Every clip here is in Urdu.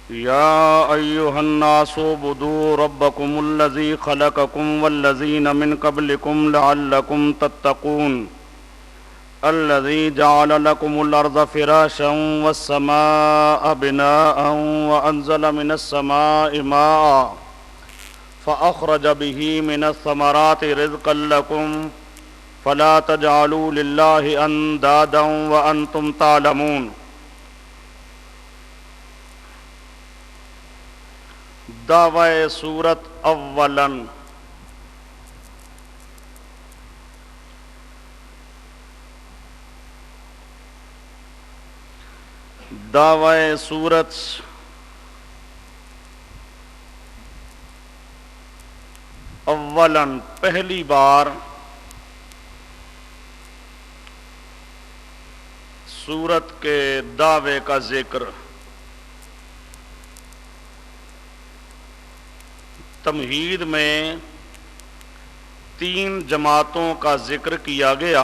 يا أيها الناس اعبدوا ربكم الذي خلقكم والذين من قبلكم لعلكم تتقون الذي جعل لكم الأرض فراشا والسماء بناء وأنزل من السماء ماء فأخرج به من الثمرات رزقا لكم فلا تجعلوا لله أندادا وأنتم تعلمون۔ دعوی سورت اولاً۔ دعوی سورت اولاً پہلی بار سورت کے دعوے کا ذکر تمہید میں 3 جماعتوں کا ذکر کیا گیا۔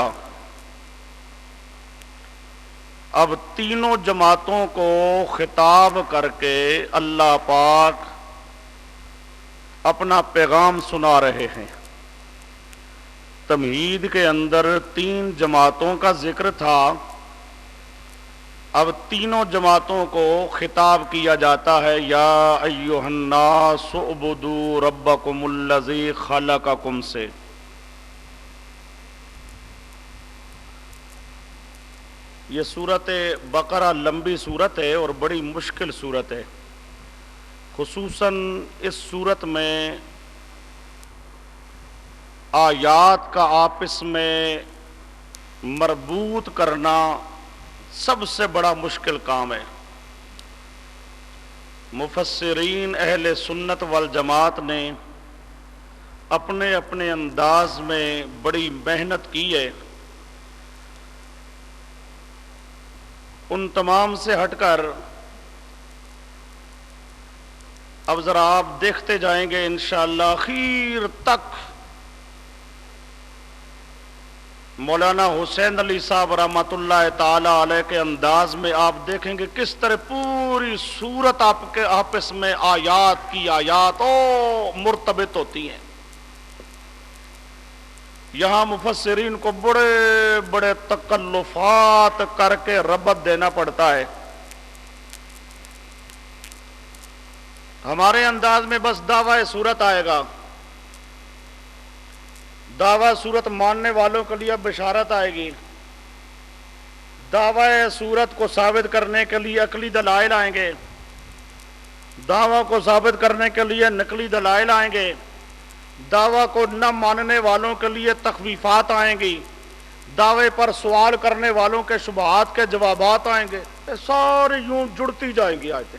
اب تینوں جماعتوں کو خطاب کر کے اللہ پاک اپنا پیغام سنا رہے ہیں۔ تمہید کے اندر 3 جماعتوں کا ذکر تھا، اب تینوں جماعتوں کو خطاب کیا جاتا ہے۔ یا ایھا الناس اعبدوا ربکم الذی خلقکم سے۔ یہ سورت بقرہ لمبی سورت ہے اور بڑی مشکل سورت ہے۔ خصوصاً اس سورت میں آیات کا آپس میں مربوط کرنا سب سے بڑا مشکل کام ہے۔ مفسرین اہل سنت والجماعت نے اپنے اپنے انداز میں بڑی محنت کی ہے۔ ان تمام سے ہٹ کر اب ذرا آپ دیکھتے جائیں گے انشاءاللہ آخر تک مولانا حسین علی صاحب رحمۃ اللہ تعالی علیہ کے انداز میں آپ دیکھیں گے کس طرح پوری سورت آپ کے آپس میں آیات کی آیات مرتبط ہوتی ہیں۔ یہاں مفسرین کو بڑے بڑے تکلفات کر کے ربط دینا پڑتا ہے۔ ہمارے انداز میں بس دعوی سورت آئے گا، دعوی سورت ماننے والوں کے لیے بشارت آئے گی، دعوی سورت کو ثابت کرنے کے لیے عقلی دلائل آئیں گے، دعوی کو ثابت کرنے کے لیے نقلی دلائل آئیں گے، دعوی کو نہ ماننے والوں کے لیے تخویفات آئیں گی، دعوے پر سوال کرنے والوں کے شبہات کے جوابات آئیں گے۔ سارے یوں جڑتی جائیں گی آیتیں،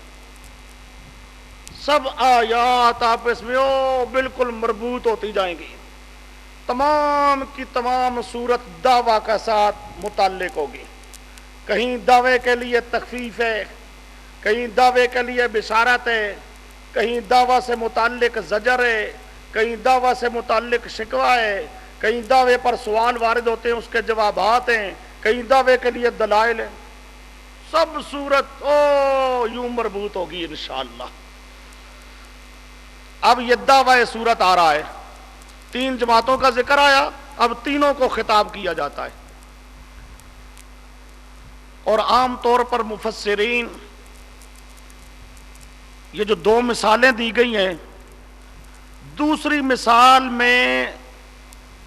سب آیات آپس میں بالکل مربوط ہوتی جائیں گی۔ تمام کی تمام صورت دعویٰ کے ساتھ متعلق ہوگی۔ کہیں دعوے کے لیے تخفیف ہے، کہیں دعوے کے لیے بشارت ہے، کہیں دعویٰ سے متعلق زجر ہے، کہیں دعویٰ سے متعلق شکوہ ہے، کہیں دعوے پر سوال وارد ہوتے ہیں اس کے جوابات ہیں، کہیں دعوے کے لیے دلائل ہیں۔ سب صورت یوں مربوط ہوگی انشاءاللہ۔ اب یہ دعوی صورت آ رہا ہے، 3 جماعتوں کا ذکر آیا، اب تینوں کو خطاب کیا جاتا ہے۔ اور عام طور پر مفسرین یہ جو 2 مثالیں دی گئی ہیں، دوسری مثال میں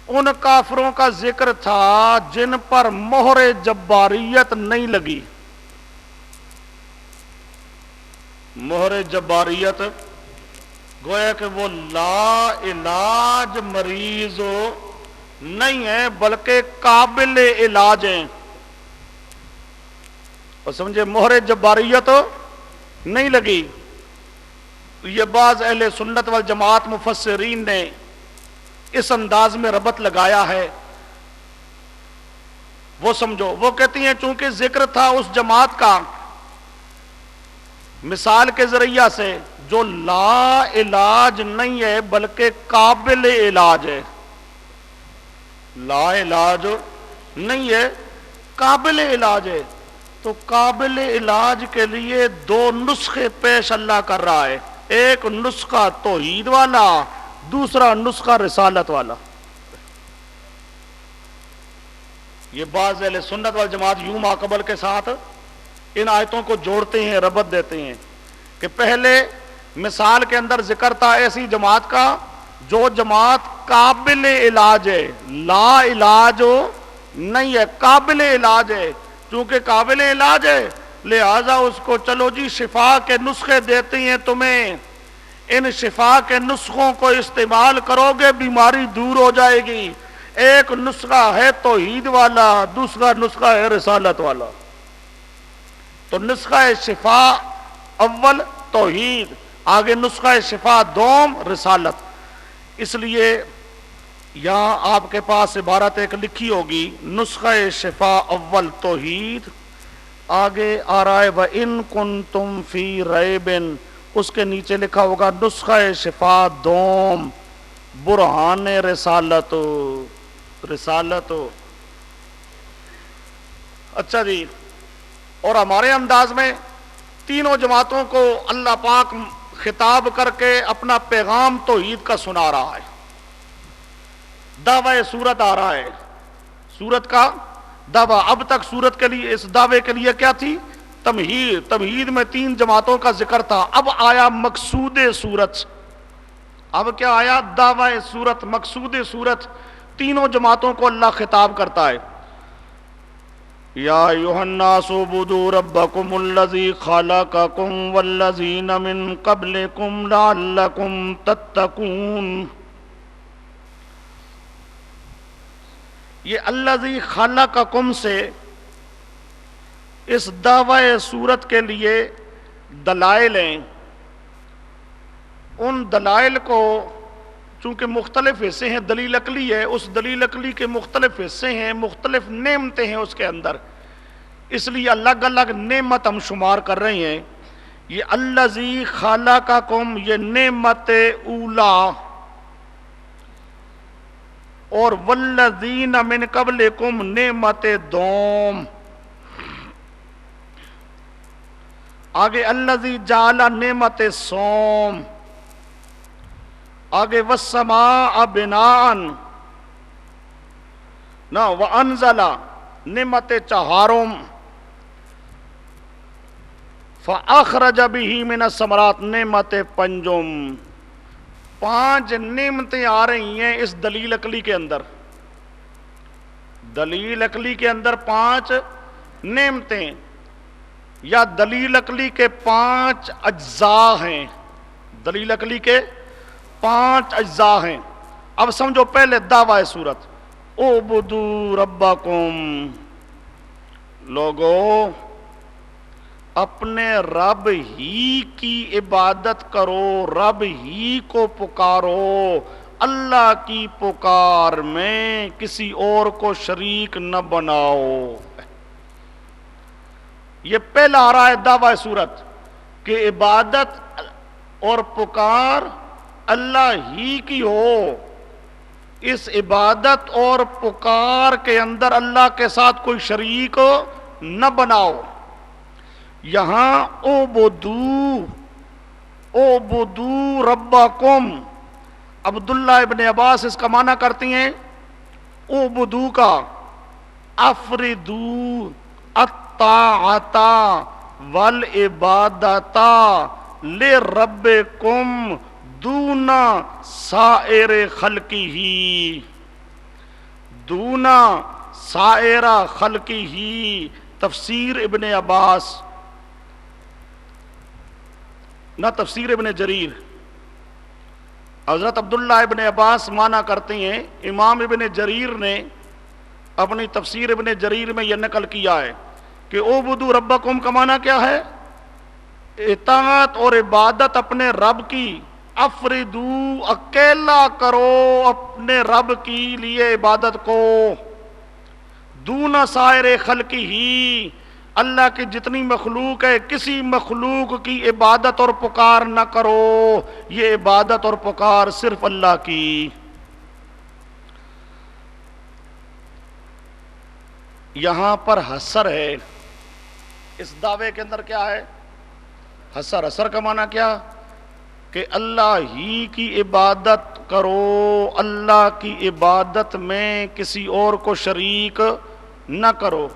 ان کافروں کا ذکر تھا جن پر مہر جباریت نہیں لگی۔ مہر جباریت گویا کہ وہ لا علاج مریض نہیں ہے بلکہ قابل علاج ہیں۔ اور سمجھے مہر جباریت نہیں لگی۔ یہ بعض اہل سنت والجماعت مفسرین نے اس انداز میں ربط لگایا ہے۔ وہ سمجھو، وہ کہتی ہیں چونکہ ذکر تھا اس جماعت کا مثال کے ذریعہ سے جو لا علاج نہیں ہے بلکہ قابل علاج ہے۔ لا علاج نہیں ہے، قابل علاج ہے۔ تو قابل علاج کے لیے دو نسخے پیش اللہ کر رہا ہے، ایک نسخہ توحید والا، دوسرا نسخہ رسالت والا۔ یہ بعض اہل سنت والجماعت یوں ماقبل کے ساتھ ان آیتوں کو جوڑتے ہیں، ربط دیتے ہیں کہ پہلے مثال کے اندر ذکر تھا ایسی جماعت کا جو جماعت قابل علاج ہے، لا علاج نہیں ہے، قابل علاج ہے، چونکہ قابل علاج ہے لہذا اس کو چلو جی شفا کے نسخے دیتے ہیں تمہیں، ان شفا کے نسخوں کو استعمال کرو گے بیماری دور ہو جائے گی۔ ایک نسخہ ہے توحید والا، دوسرا نسخہ ہے رسالت والا۔ تو نسخہ شفا اول توحید، آگے نسخہ شفا دوم رسالت۔ اس لیے یہاں آپ کے پاس عبارت ایک لکھی ہوگی، نسخہ شفا اول توحید، آگے آ رہا ہے وَإِن كُنتُمْ فِي رَيْبٍ، اس کے نیچے لکھا ہوگا نسخہ شفا دوم برہان رسالت۔ رسالت اچھا جی، اور ہمارے انداز میں تینوں جماعتوں کو اللہ پاک خطاب کر کے اپنا پیغام توحید کا سنا رہا ہے۔ دعوی سورت آ رہا ہے، سورت کا دعویٰ۔ اب تک سورت کے لیے، اس دعوے کے لیے کیا تھی؟ تمہید۔ تمہید میں تین جماعتوں کا ذکر تھا، اب آیا مقصود سورت۔ اب کیا آیا؟ دعوی سورت، مقصود سورت۔ تینوں جماعتوں کو اللہ خطاب کرتا ہے، یا ایھا الناس اعبدوا ربکم الذی خلقکم والذین من قبلکم لعلکم تتقون۔ یہ الذی خلقکم سے اس دعوی سورت کے لیے دلائل ہیں۔ ان دلائل کو چونکہ مختلف حصے ہیں، دلیل عقلی ہے، اس دلیل عقلی کے مختلف حصے ہیں، مختلف نعمتیں ہیں اس کے اندر، اس لیے الگ الگ نعمت ہم شمار کر رہے ہیں۔ یہ الذی خلقکم یہ نعمت اولا، اور والذین من قبلکم نعمت دوم۔ آگے الذی جعل نعمت سوم، آگے والسماء بناء نہ وانزل نعمت چہارم، فاخرج به من الثمرات نعمت پنجم۔ پانچ نعمتیں آ رہی ہیں اس دلیل عقلی کے اندر۔ دلیل عقلی کے اندر پانچ نعمتیں، یا دلیل عقلی کے پانچ اجزاء ہیں۔ دلیل عقلی کے پانچ اجزاء ہیں۔ اب سمجھو پہلے دعوی سورت، اعبدوا ربکم، لوگو اپنے رب ہی کی عبادت کرو، رب ہی کو پکارو، اللہ کی پکار میں کسی اور کو شریک نہ بناؤ۔ یہ پہلا آ رہا ہے دعوی سورت کہ عبادت اور پکار اللہ ہی کی ہو، اس عبادت اور پکار کے اندر اللہ کے ساتھ کوئی شریک نہ بناؤ۔ یہاں اعبدوا ربکم، عبداللہ ابن عباس اس کا معنی کرتی ہیں اعبدوا کا افردوا الطاعۃ والعبادۃ لربکم دون سائر خلقہ، دون سائر خلقہ۔ تفسیر ابن عباس نہ تفسیر ابن جریر، حضرت عبداللہ ابن عباس مانا کرتے ہیں، امام ابن جریر نے اپنی تفسیر ابن جریر میں یہ نقل کیا ہے کہ اعبدوا ربکم کا معنی کیا ہے؟ اطاعت اور عبادت اپنے رب کی، افردو اکیلا کرو اپنے رب کی لیے عبادت کو، دون سائر خلقہ ہی، اللہ کی جتنی مخلوق ہے کسی مخلوق کی عبادت اور پکار نہ کرو، یہ عبادت اور پکار صرف اللہ کی۔ یہاں پر حصر ہے، اس دعوے کے اندر کیا ہے؟ حصر. حصر کا معنی کیا؟ کہ اللہ ہی کی عبادت کرو، اللہ کی عبادت میں کسی اور کو شریک نہ کرو.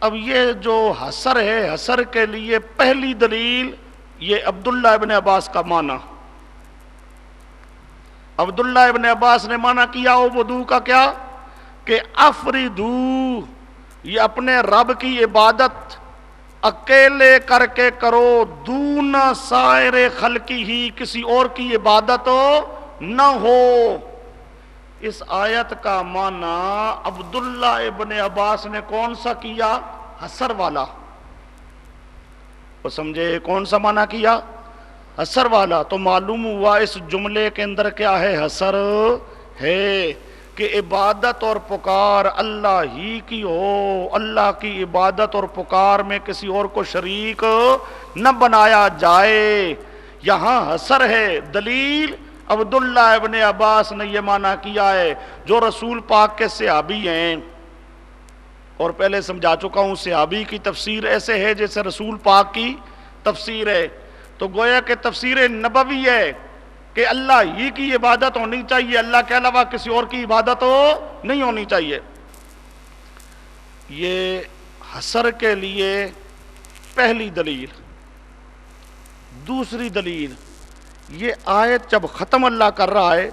اب یہ جو حصر ہے، حصر کے لیے پہلی دلیل یہ عبداللہ ابن عباس کا معنی. عبداللہ ابن عباس نے معنی کیا عبدو کا کیا؟ کہ افردو، یہ اپنے رب کی عبادت اکیلے کر کے کرو، دون سائر خلقی ہی، کسی اور کی عبادت نہ ہو. اس آیت کا معنی عبداللہ ابن عباس نے کون سا کیا؟ حصر والا. وہ سمجھے کون سا معنی کیا؟ حصر والا. تو معلوم ہوا اس جملے کے اندر کیا ہے؟ حصر ہے کہ عبادت اور پکار اللہ ہی کی ہو، اللہ کی عبادت اور پکار میں کسی اور کو شریک نہ بنایا جائے. یہاں حصر ہے. دلیل عبداللہ ابن عباس نے یہ معنی کیا ہے، جو رسول پاک کے صحابی ہیں. اور پہلے سمجھا چکا ہوں صحابی کی تفسیر ایسے ہے جیسے رسول پاک کی تفسیر ہے. تو گویا کہ تفسیر نبوی ہے کہ اللہ ہی کی عبادت ہونی چاہیے، اللہ کے علاوہ کسی اور کی عبادت نہیں ہونی چاہیے. یہ حصر کے لیے پہلی دلیل. دوسری دلیل، یہ آیت جب ختم اللہ کر رہا ہے،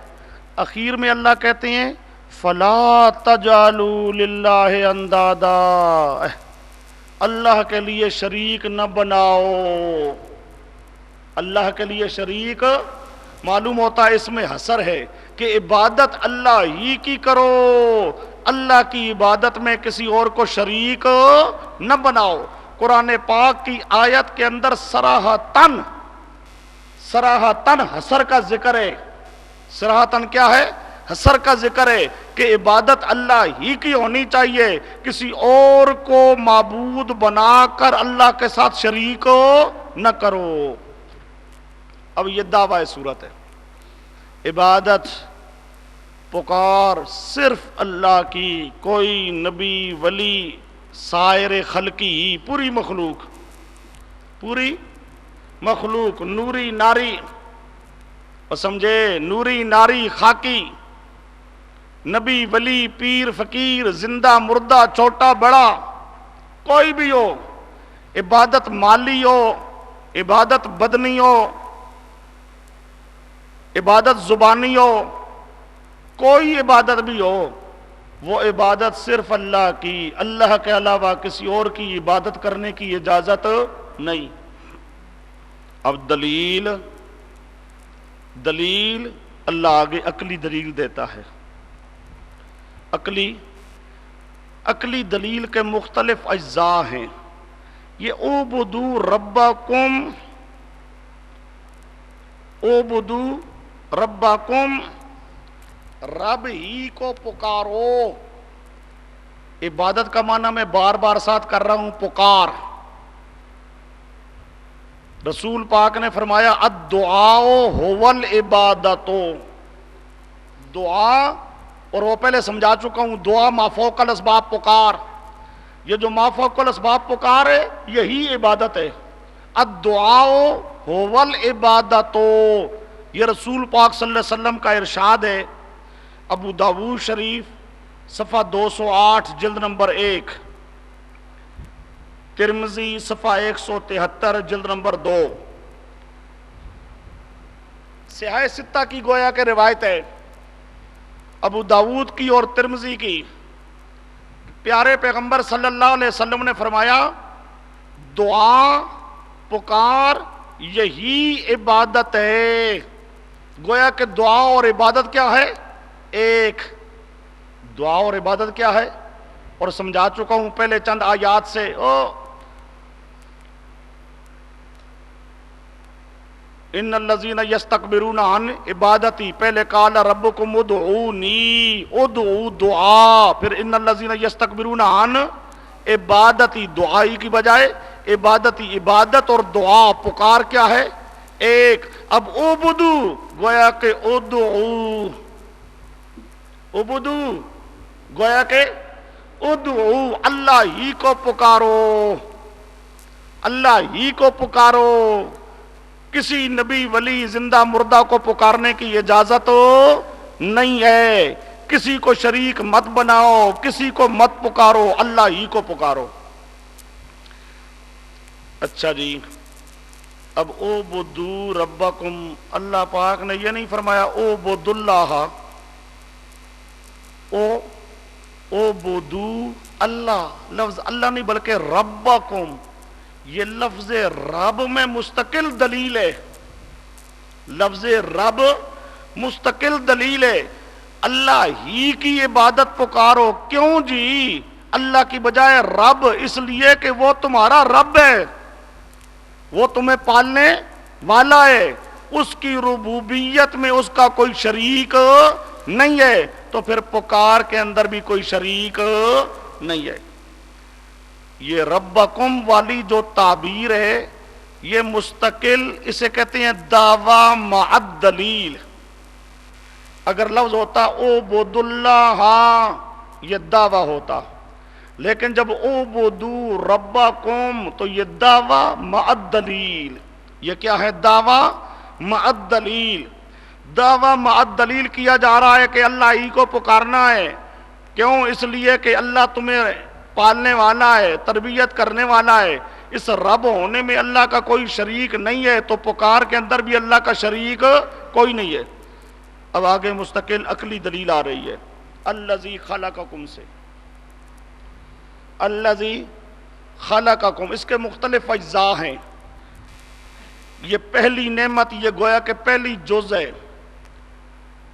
اخیر میں اللہ کہتے ہیں فَلَا تَجْعَلُوا لِلَّهِ أَنْدَادًا، اللہ کے لیے شریک نہ بناؤ. اللہ کے لیے شریک، معلوم ہوتا ہے اس میں حصر ہے کہ عبادت اللہ ہی کی کرو، اللہ کی عبادت میں کسی اور کو شریک نہ بناؤ. قرآن پاک کی آیت کے اندر صراحتاً حصر کا ذکر ہے. صراحتاً کیا ہے؟ حصر کا ذکر ہے کہ عبادت اللہ ہی کی ہونی چاہیے، کسی اور کو معبود بنا کر اللہ کے ساتھ شریک نہ کرو. اب یہ دعویٰ صورت ہے، عبادت پکار صرف اللہ کی، کوئی نبی ولی سائر خلقی، پوری مخلوق نوری ناری، اور سمجھے نوری ناری خاکی، نبی ولی پیر فقیر زندہ مردہ چھوٹا بڑا کوئی بھی ہو، عبادت مالی ہو، عبادت بدنی ہو، عبادت زبانی ہو، کوئی عبادت بھی ہو، وہ عبادت صرف اللہ کی، اللہ کے علاوہ کسی اور کی عبادت کرنے کی اجازت نہیں. اب دلیل اللہ آگے عقلی دلیل دیتا ہے. عقلی دلیل کے مختلف اجزاء ہیں. یہ اعبدوا ربکم، رب ہی کو پکارو. عبادت کا معنی میں بار بار ساتھ کر رہا ہوں، پکار. رسول پاک نے فرمایا الدعاء هو العبادت، دعا، اور وہ پہلے سمجھا چکا ہوں دعا ما فوق الاسباب پکار. یہ جو ما فوق الاسباب پکار ہے یہی عبادت ہے. الدعاء هو العبادت، یہ رسول پاک صلی اللہ علیہ وسلم کا ارشاد ہے. ابو داؤد شریف صفحہ 208 جلد نمبر 1، ترمذی صفحہ 173 جلد نمبر 2. صحیح ستہ کی گویا کہ روایت ہے، ابو داؤد کی اور ترمذی کی. پیارے پیغمبر صلی اللہ علیہ وسلم نے فرمایا دعا پکار یہی عبادت ہے. گویا کہ دعا اور عبادت کیا ہے؟ ایک. دعا اور عبادت کیا ہے؟ اور سمجھا چکا ہوں پہلے چند آیات سے. ان الذین یستکبرون عن عبادتی، پہلے قال ربکم ادعونی، ادعو دعا، پھر ان الذین یستکبرون عن عبادتی، دعائی کی بجائے عبادتی. عبادت اور دعا پکار کیا ہے؟ ایک. اب عبدو گویا کہ ادعو، عبدو گویا کہ ادعو، اللہ ہی کو پکارو. اللہ ہی کو پکارو، کسی نبی ولی زندہ مردہ کو پکارنے کی اجازت نہیں ہے، کسی کو شریک مت بناؤ، کسی کو مت پکارو، اللہ ہی کو پکارو۔ اچھا جی، اب اعبدوا ربکم، اللہ پاک نے یہ نہیں فرمایا اعبدوا اللہ، اعبدوا اللہ، لفظ اللہ نہیں بلکہ ربکم، یہ لفظ رب میں مستقل دلیل ہے، لفظ رب مستقل دلیل ہے، اللہ ہی کی عبادت پکارو۔ کیوں جی؟ اللہ کی بجائے رب، اس لیے کہ وہ تمہارا رب ہے، وہ تمہیں پالنے والا ہے، اس کی ربوبیت میں اس کا کوئی شریک نہیں ہے، تو پھر پکار کے اندر بھی کوئی شریک نہیں ہے۔ یہ ربکم والی جو تعبیر ہے یہ مستقل، اسے کہتے ہیں دعویٰ مع الدلیل۔ اگر لفظ ہوتا اعبد اللہ یہ دعویٰ ہوتا، لیکن جب اعبدوا ربکم تو یہ دعویٰ مع الدلیل۔ یہ کیا ہے؟ دعویٰ مع الدلیل۔ دعویٰ مع الدلیل کیا جا رہا ہے کہ اللہ ہی کو پکارنا ہے۔ کیوں؟ اس لیے کہ اللہ تمہیں پالنے والا ہے، تربیت کرنے والا ہے، اس رب ہونے میں اللہ کا کوئی شریک نہیں ہے، تو پکار کے اندر بھی اللہ کا شریک کوئی نہیں ہے۔ اب آگے مستقل عقلی دلیل آ رہی ہے، الذی خلقکم سے، الذی خلقکم، اس کے مختلف اجزاء ہیں۔ یہ پہلی نعمت، یہ گویا کہ پہلی جز ہے،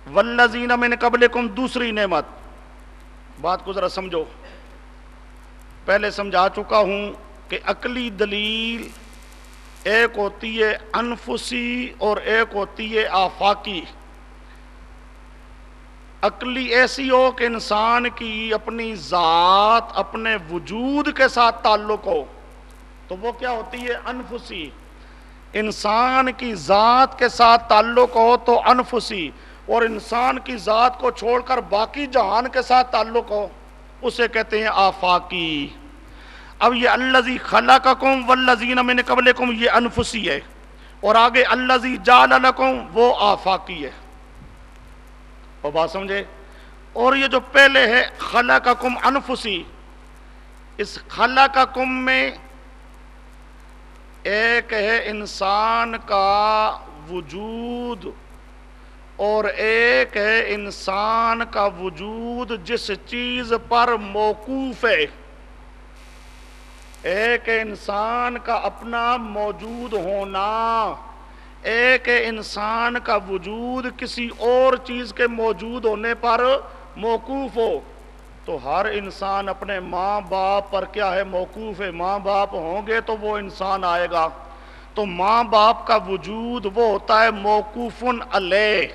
والذین من قبلکم دوسری نعمت۔ بات کو ذرا سمجھو، پہلے سمجھا چکا ہوں کہ عقلی دلیل ایک ہوتی ہے انفسی اور ایک ہوتی ہے آفاقی۔ عقلی ایسی ہو کہ انسان کی اپنی ذات، اپنے وجود کے ساتھ تعلق ہو، تو وہ کیا ہوتی ہے؟ انفسی۔ انسان کی ذات کے ساتھ تعلق ہو تو انفسی، اور انسان کی ذات کو چھوڑ کر باقی جہان کے ساتھ تعلق ہو، اسے کہتے ہیں آفاقی۔ اب یہ الذی خلقکم والذین من قبلکم یہ انفسی ہے، اور آگے الذی جعل لکم وہ آفاقی ہے۔ اور بات سمجھے؟ اور یہ جو پہلے ہے خلقکم انفسی، اس خلقکم میں ایک ہے انسان کا وجود، اور ایک ہے انسان کا وجود جس چیز پر موقوف ہے۔ ایک ہے انسان کا اپنا موجود ہونا، ایک ہے انسان کا وجود کسی اور چیز کے موجود ہونے پر موقوف ہو۔ تو ہر انسان اپنے ماں باپ پر کیا ہے؟ موقوف ہے۔ ماں باپ ہوں گے تو وہ انسان آئے گا، تو ماں باپ کا وجود وہ ہوتا ہے موقوف علیہ،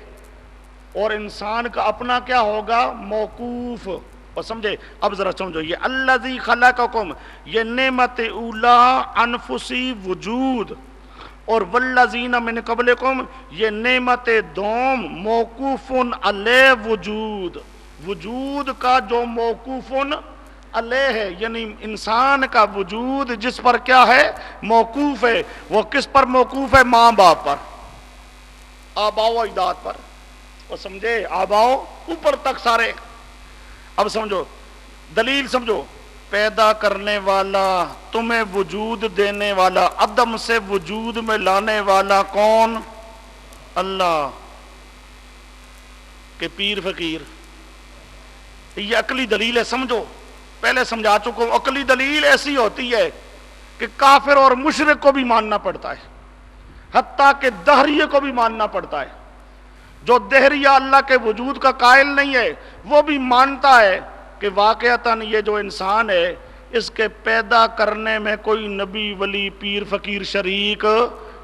اور انسان کا اپنا کیا ہوگا؟ موقوف۔ اور سمجھے؟ اب ذرا سمجھو، یہ الذی خلقکم یہ نعمت اولا انفسی وجود، اور والذین من قبلکم یہ نعمت دوم موقوف علیہ وجود۔ وجود کا جو موقوف علیہ ہے، یعنی انسان کا وجود جس پر کیا ہے؟ موقوف ہے۔ وہ کس پر موقوف ہے؟ ماں باپ پر، آباء و اجداد پر۔ اور سمجھے؟ آباء اوپر تک سارے۔ اب سمجھو دلیل، سمجھو، پیدا کرنے والا، تمہیں وجود دینے والا، عدم سے وجود میں لانے والا کون؟ اللہ کہ پیر فقیر؟ یہ عقلی دلیل ہے، سمجھو، پہلے سمجھا چکا ہوں۔ عقلی دلیل ایسی ہوتی ہے کہ کافر اور مشرک کو بھی ماننا پڑتا ہے، حتیٰ کہ دہریے کو بھی ماننا پڑتا ہے۔ جو دہریہ اللہ کے وجود کا قائل نہیں ہے وہ بھی مانتا ہے کہ واقعتاً یہ جو انسان ہے اس کے پیدا کرنے میں کوئی نبی ولی پیر فقیر شریک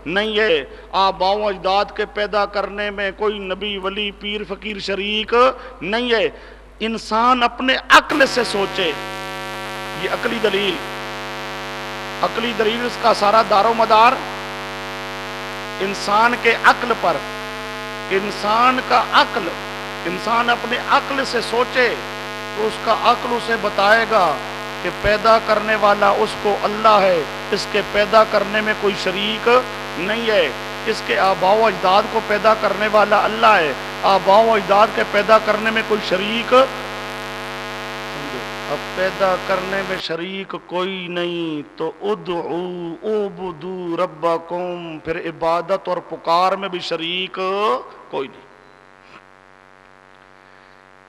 نہیں ہے، آباء و اجداد کے پیدا کرنے میں کوئی نبی ولی پیر فقیر شریک نہیں ہے۔ انسان اپنے عقل سے سوچے، یہ عقلی دلیل، عقلی دلیل اس کا سارا دار و مدار انسان کے عقل پر۔ انسان کا عقل، انسان اپنے عقل سے سوچے تو اس کا عقل اسے بتائے گا کہ پیدا کرنے والا اس کو اللہ ہے، اس کے پیدا کرنے میں کوئی شریک نہیں ہے، اس کے آباء و اجداد کو پیدا کرنے والا اللہ ہے، آباء و اجداد کے پیدا کرنے میں کوئی شریک، اب پیدا کرنے میں شریک کوئی نہیں تو ادعو اعبدوا ربکم، پھر عبادت اور پکار میں بھی شریک کوئی نہیں۔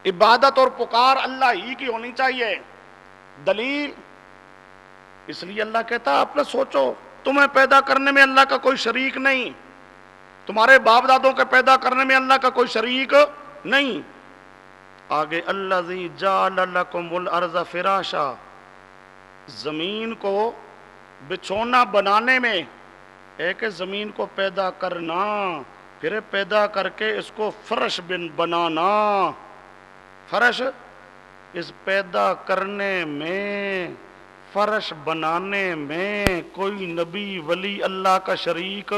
عبادت اور پکار اللہ ہی کی ہونی چاہیے۔ دلیل اس لیے اللہ کہتا ہے اپنا سوچو، تمہیں پیدا کرنے میں اللہ کا کوئی شریک نہیں، تمہارے باپ دادوں کے پیدا کرنے میں اللہ کا کوئی شریک نہیں۔ آگے الذی جعل لکم الارض فراشا، زمین کو بچھونا بنانے میں ایک زمین کو پیدا کرنا، پھر پیدا کر کے اس کو فرش بنانا، فرش اس پیدا کرنے میں، فرش بنانے میں کوئی نبی ولی اللہ کا شریک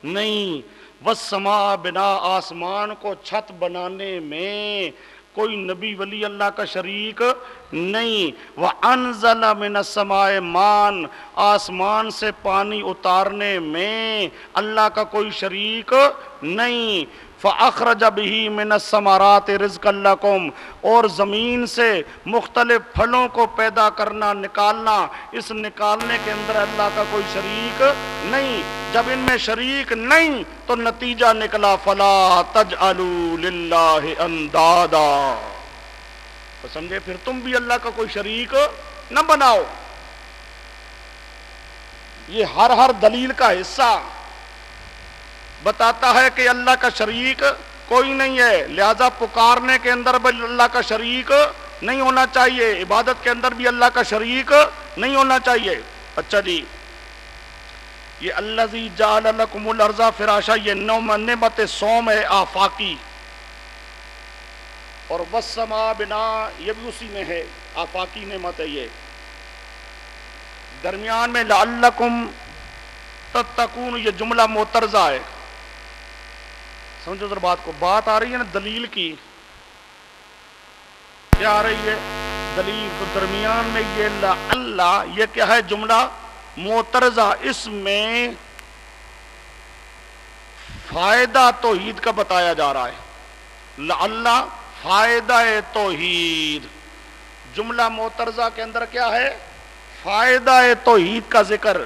نہیں۔ والسماء بنا، آسمان کو چھت بنانے میں کوئی نبی ولی اللہ کا شریک نہیں۔ وَأَنزَلَ مِنَ السَّمَاءِ مَاءً، آسمان سے پانی اتارنے میں اللہ کا کوئی شریک نہیں۔ فَأَخْرَجَ بِهِ مِنَ الثَّمَرَاتِ رِزْقًا لَكُمْ، اور زمین سے مختلف پھلوں کو پیدا کرنا، نکالنا، اس نکالنے کے اندر اللہ کا کوئی شریک نہیں۔ جب ان میں شریک نہیں تو نتیجہ نکلا فَلَا تَجْعَلُوا لِلَّهِ أَنْدَادًا، تو سمجھے پھر تم بھی اللہ کا کوئی شریک نہ بناؤ۔ یہ ہر دلیل کا حصہ بتاتا ہے کہ اللہ کا شریک کوئی نہیں ہے، لہذا پکارنے کے اندر بھی اللہ کا شریک نہیں ہونا چاہیے، عبادت کے اندر بھی اللہ کا شریک نہیں ہونا چاہیے۔ اچھا جی، یہ الذی جعل لکم الارض فراشا، یہ نعمت سوم ہے آفاقی، اور والسماء بنا یہ بھی اسی میں ہے، آفاقی نعمت ہے یہ۔ درمیان میں لعلکم تتقون، یہ جملہ معترضہ ہے، سمجھو ذرا بات کو، بات آ رہی ہے نا دلیل کی، کیا آ رہی ہے دلیل، تو درمیان میں یہ لعلہ، یہ کیا ہے جملہ معترضہ، اس میں فائدہ توحید کا بتایا جا رہا ہے، لعلہ فائدہ توحید، جملہ معترضہ کے اندر کیا ہے، فائدہ توحید کا ذکر،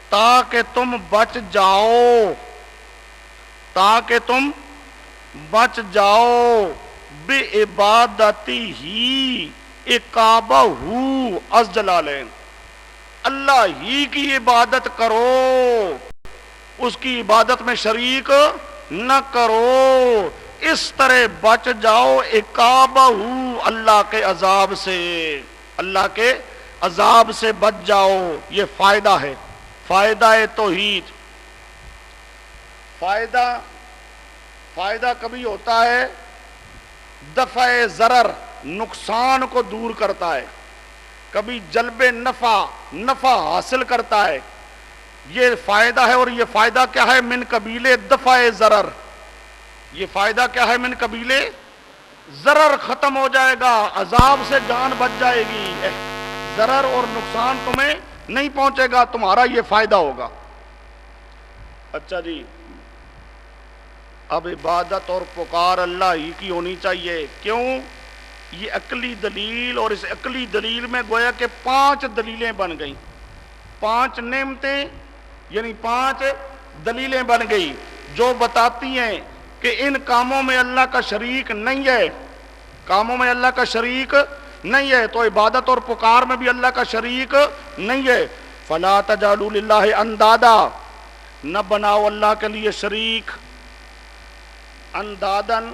تاکہ تم بچ جاؤ، تاکہ تم بچ جاؤ، بے عبادتی ہی اقابہ از جلالین، اللہ ہی کی عبادت کرو، اس کی عبادت میں شریک نہ کرو، اس طرح بچ جاؤ اقابہ، اللہ کے عذاب سے، اللہ کے عذاب سے بچ جاؤ، یہ فائدہ ہے، فائدہ توحید۔ فائدہ کبھی ہوتا ہے دفع ضرر، نقصان کو دور کرتا ہے، کبھی جلب نفع حاصل کرتا ہے، یہ فائدہ ہے، اور یہ فائدہ کیا ہے، من قبیل دفع ضرر، یہ فائدہ کیا ہے، من قبیل ضرر، ختم ہو جائے گا، عذاب سے جان بچ جائے گی، ضرر اور نقصان تمہیں نہیں پہنچے گا، تمہارا یہ فائدہ ہوگا۔ اچھا جی، اب عبادت اور پکار اللہ ہی کی ہونی چاہیے، کیوں، یہ عقلی دلیل، اور اس عقلی دلیل میں گویا کہ 5 دلیلیں بن گئیں، 5 نعمتیں یعنی 5 دلیلیں بن گئی جو بتاتی ہیں کہ ان کاموں میں اللہ کا شریک نہیں ہے، کاموں میں اللہ کا شریک نہیں ہے، تو عبادت اور پکار میں بھی اللہ کا شریک نہیں ہے۔ فلا تجعلوا للہ اندادا، نہ بناؤ اللہ کے لیے شریک، اندادن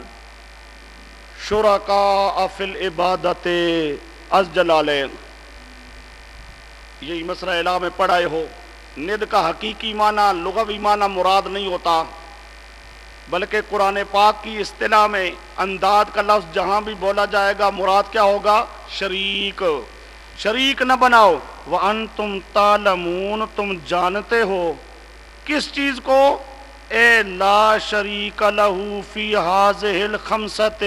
شرکاء فی العبادت از جلالین، یہی مسئلہ الہ میں پڑھائے ہو، ند کا حقیقی معنی لغوی معنی مراد نہیں ہوتا، بلکہ قرآن پاک کی اصطلاح میں انداد کا لفظ جہاں بھی بولا جائے گا مراد کیا ہوگا، شریک، شریک نہ بناؤ، وَأَنْتُمْ تَعْلَمُونَ، تم جانتے ہو، کس چیز کو، اے لا شریک لہ فی ہذہ الخمسۃ،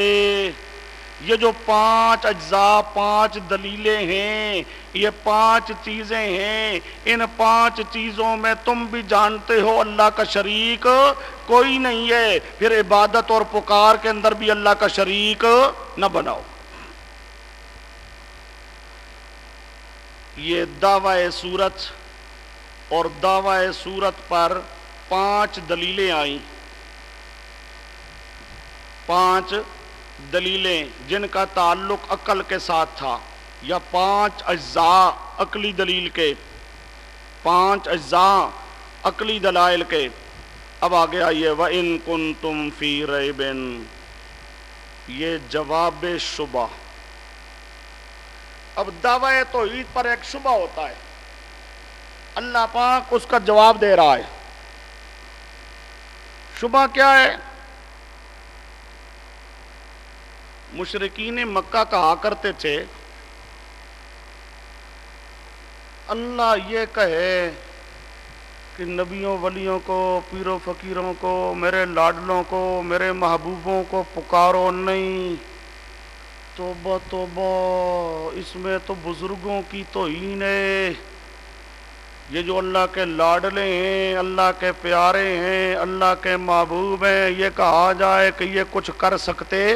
یہ جو 5 اجزاء 5 دلیلیں ہیں، یہ 5 چیزیں ہیں، ان 5 چیزوں میں تم بھی جانتے ہو اللہ کا شریک کوئی نہیں ہے، پھر عبادت اور پکار کے اندر بھی اللہ کا شریک نہ بناؤ۔ یہ دعوی صورت اور دعوی صورت پر 5 دلیلیں آئیں، 5 دلیلیں جن کا تعلق عقل کے ساتھ تھا، یا 5 اجزاء عقلی دلیل کے، 5 اجزاء عقلی دلائل کے۔ اب آگے آئیے وَإِن كُنتُمْ فِي رَيْبٍ، یہ جواب شبہ۔ اب دعوی توحید پر ایک شبہ ہوتا ہے، اللہ پاک اس کا جواب دے رہا ہے۔ شبہ کیا ہے؟ مشرکین مکہ کہا کرتے تھے اللہ یہ کہے کہ نبیوں ولیوں کو، پیروں فقیروں کو، میرے لاڈلوں کو، میرے محبوبوں کو پکارو نہیں، توبہ توبہ، اس میں تو بزرگوں کی توہین ہے۔ یہ جو اللہ کے لاڈلے ہیں، اللہ کے پیارے ہیں، اللہ کے محبوب ہیں، یہ کہا جائے کہ یہ کچھ کر سکتے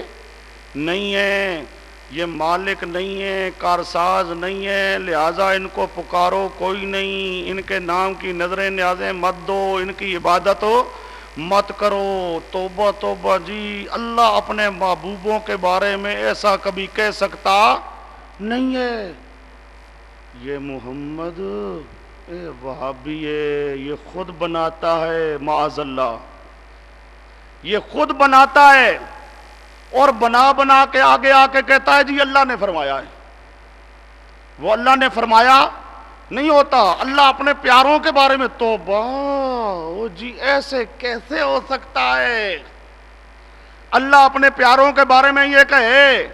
نہیں ہیں، یہ مالک نہیں ہے، کارساز نہیں ہے، لہٰذا ان کو پکارو کوئی نہیں، ان کے نام کی نظریں نیازیں مت دو، ان کی عبادت مت کرو۔ توبہ توبہ جی، اللہ اپنے محبوبوں کے بارے میں ایسا کبھی کہہ سکتا نہیں ہے۔ یہ محمد وہابی ہے، یہ خود بناتا ہے، معاذ اللہ، یہ خود بناتا ہے اور بنا بنا کے آگے آ کے کہتا ہے جی اللہ نے فرمایا ہے۔ وہ اللہ نے فرمایا نہیں ہوتا، اللہ اپنے پیاروں کے بارے میں توبہ، او جی ایسے کیسے ہو سکتا ہے؟ اللہ اپنے پیاروں کے بارے میں یہ کہے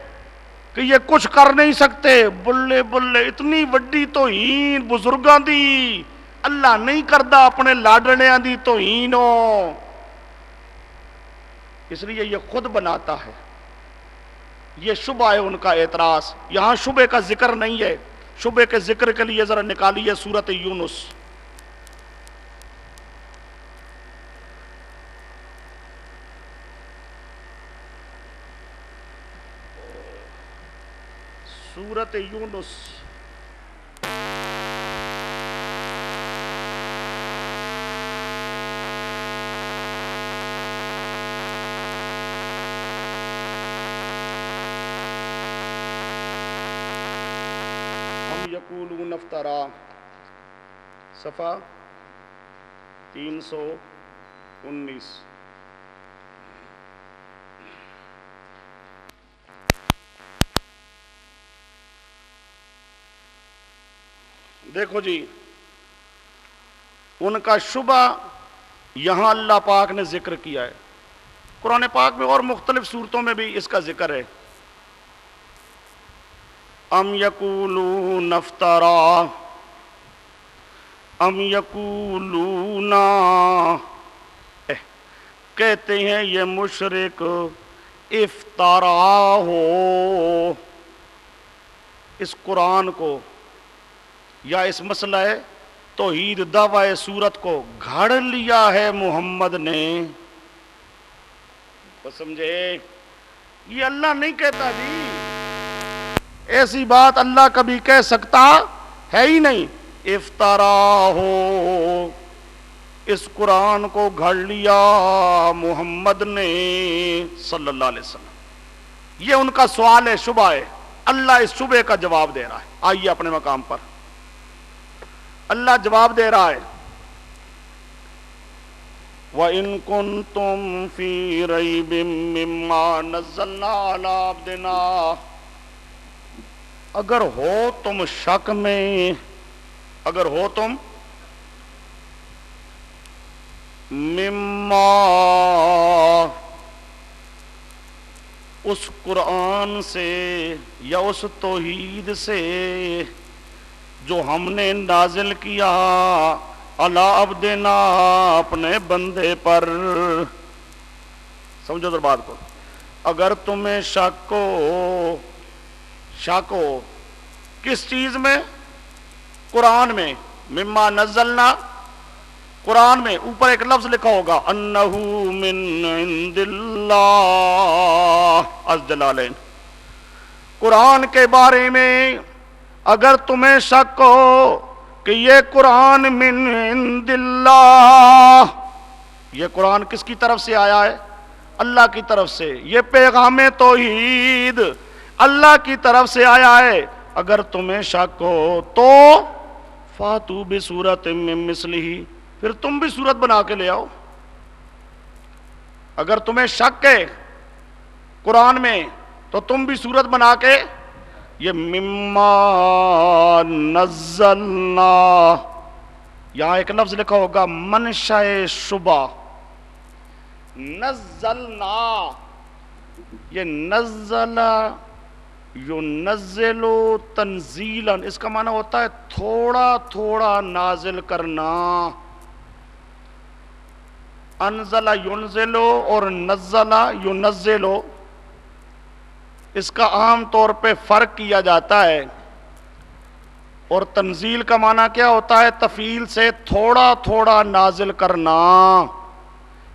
کہ یہ کچھ کر نہیں سکتے، بلے بلے، اتنی وڈی توہین بزرگاں دی اللہ نہیں کردا، اپنے لاڈلیاں دی توہین ہو، اس لیے یہ خود بناتا ہے۔ یہ شبہ ہے ان کا اعتراض۔ یہاں شبہ کا ذکر نہیں ہے، شبہ کے ذکر کے لیے ذرا نکالیے سورۃ یونس۔ سورۃ یونس یقولون افترا، صفحہ 319۔ دیکھو جی، ان کا شبہ یہاں اللہ پاک نے ذکر کیا ہے، قرآن پاک میں اور مختلف صورتوں میں بھی اس کا ذکر ہے۔ ام یقولون افترا، ام یقولون، کہتے ہیں یہ مشرک افطارا ہو، اس قرآن کو یا اس مسئلہ توحید دعوی صورت کو گھڑ لیا ہے محمد نے۔ سمجھے؟ یہ اللہ نہیں کہتا جی، ایسی بات اللہ کبھی کہہ سکتا ہے ہی نہیں۔ افطارا ہو، اس قرآن کو گھڑ لیا محمد نے صلی اللہ علیہ وسلم۔ یہ ان کا سوال ہے، شبہ ہے، اللہ اس شبہ کا جواب دے رہا ہے۔ آئیے اپنے مقام پر، اللہ جواب دے رہا ہے۔ وَإِن كُنتُمْ فِي رَيْبٍ مِّمَّا نَزَّلْنَا عَلَىٰ عَبْدِنَا، اگر ہو تم شک میں، اگر ہو تم مما، اس قرآن سے یا اس توحید سے جو ہم نے نازل کیا علی عبدنا، اپنے بندے پر، سمجھو در بات کو، اگر تمہیں شک ہو کس چیز میں؟ قرآن میں. مما نزلنا، قرآن میں اوپر ایک لفظ لکھا ہوگا انہو من عند اللہ عز جلالین. قرآن کے بارے میں اگر تمہیں شک ہو کہ یہ قرآن من عند اللہ، یہ قرآن کس کی طرف سے آیا ہے؟ اللہ کی طرف سے. یہ پیغام توحید اللہ کی طرف سے آیا ہے. اگر تمہیں شک ہو تو فاتو بصورت من مثلہ، پھر تم بھی صورت بنا کے لے آؤ. اگر تمہیں شک ہے قرآن میں تو تم بھی صورت بنا کے. یہ مما نزلنا، یہاں ایک لفظ لکھا ہوگا منشأ شبہ. نزلنا، یہ نزل ینزل تنزیلا، اس کا معنی ہوتا ہے تھوڑا تھوڑا نازل کرنا. انزل ینزل اور نزل ینزل، اس کا عام طور پہ فرق کیا جاتا ہے. اور تنزیل کا معنی کیا ہوتا ہے؟ تفعیل سے تھوڑا تھوڑا نازل کرنا.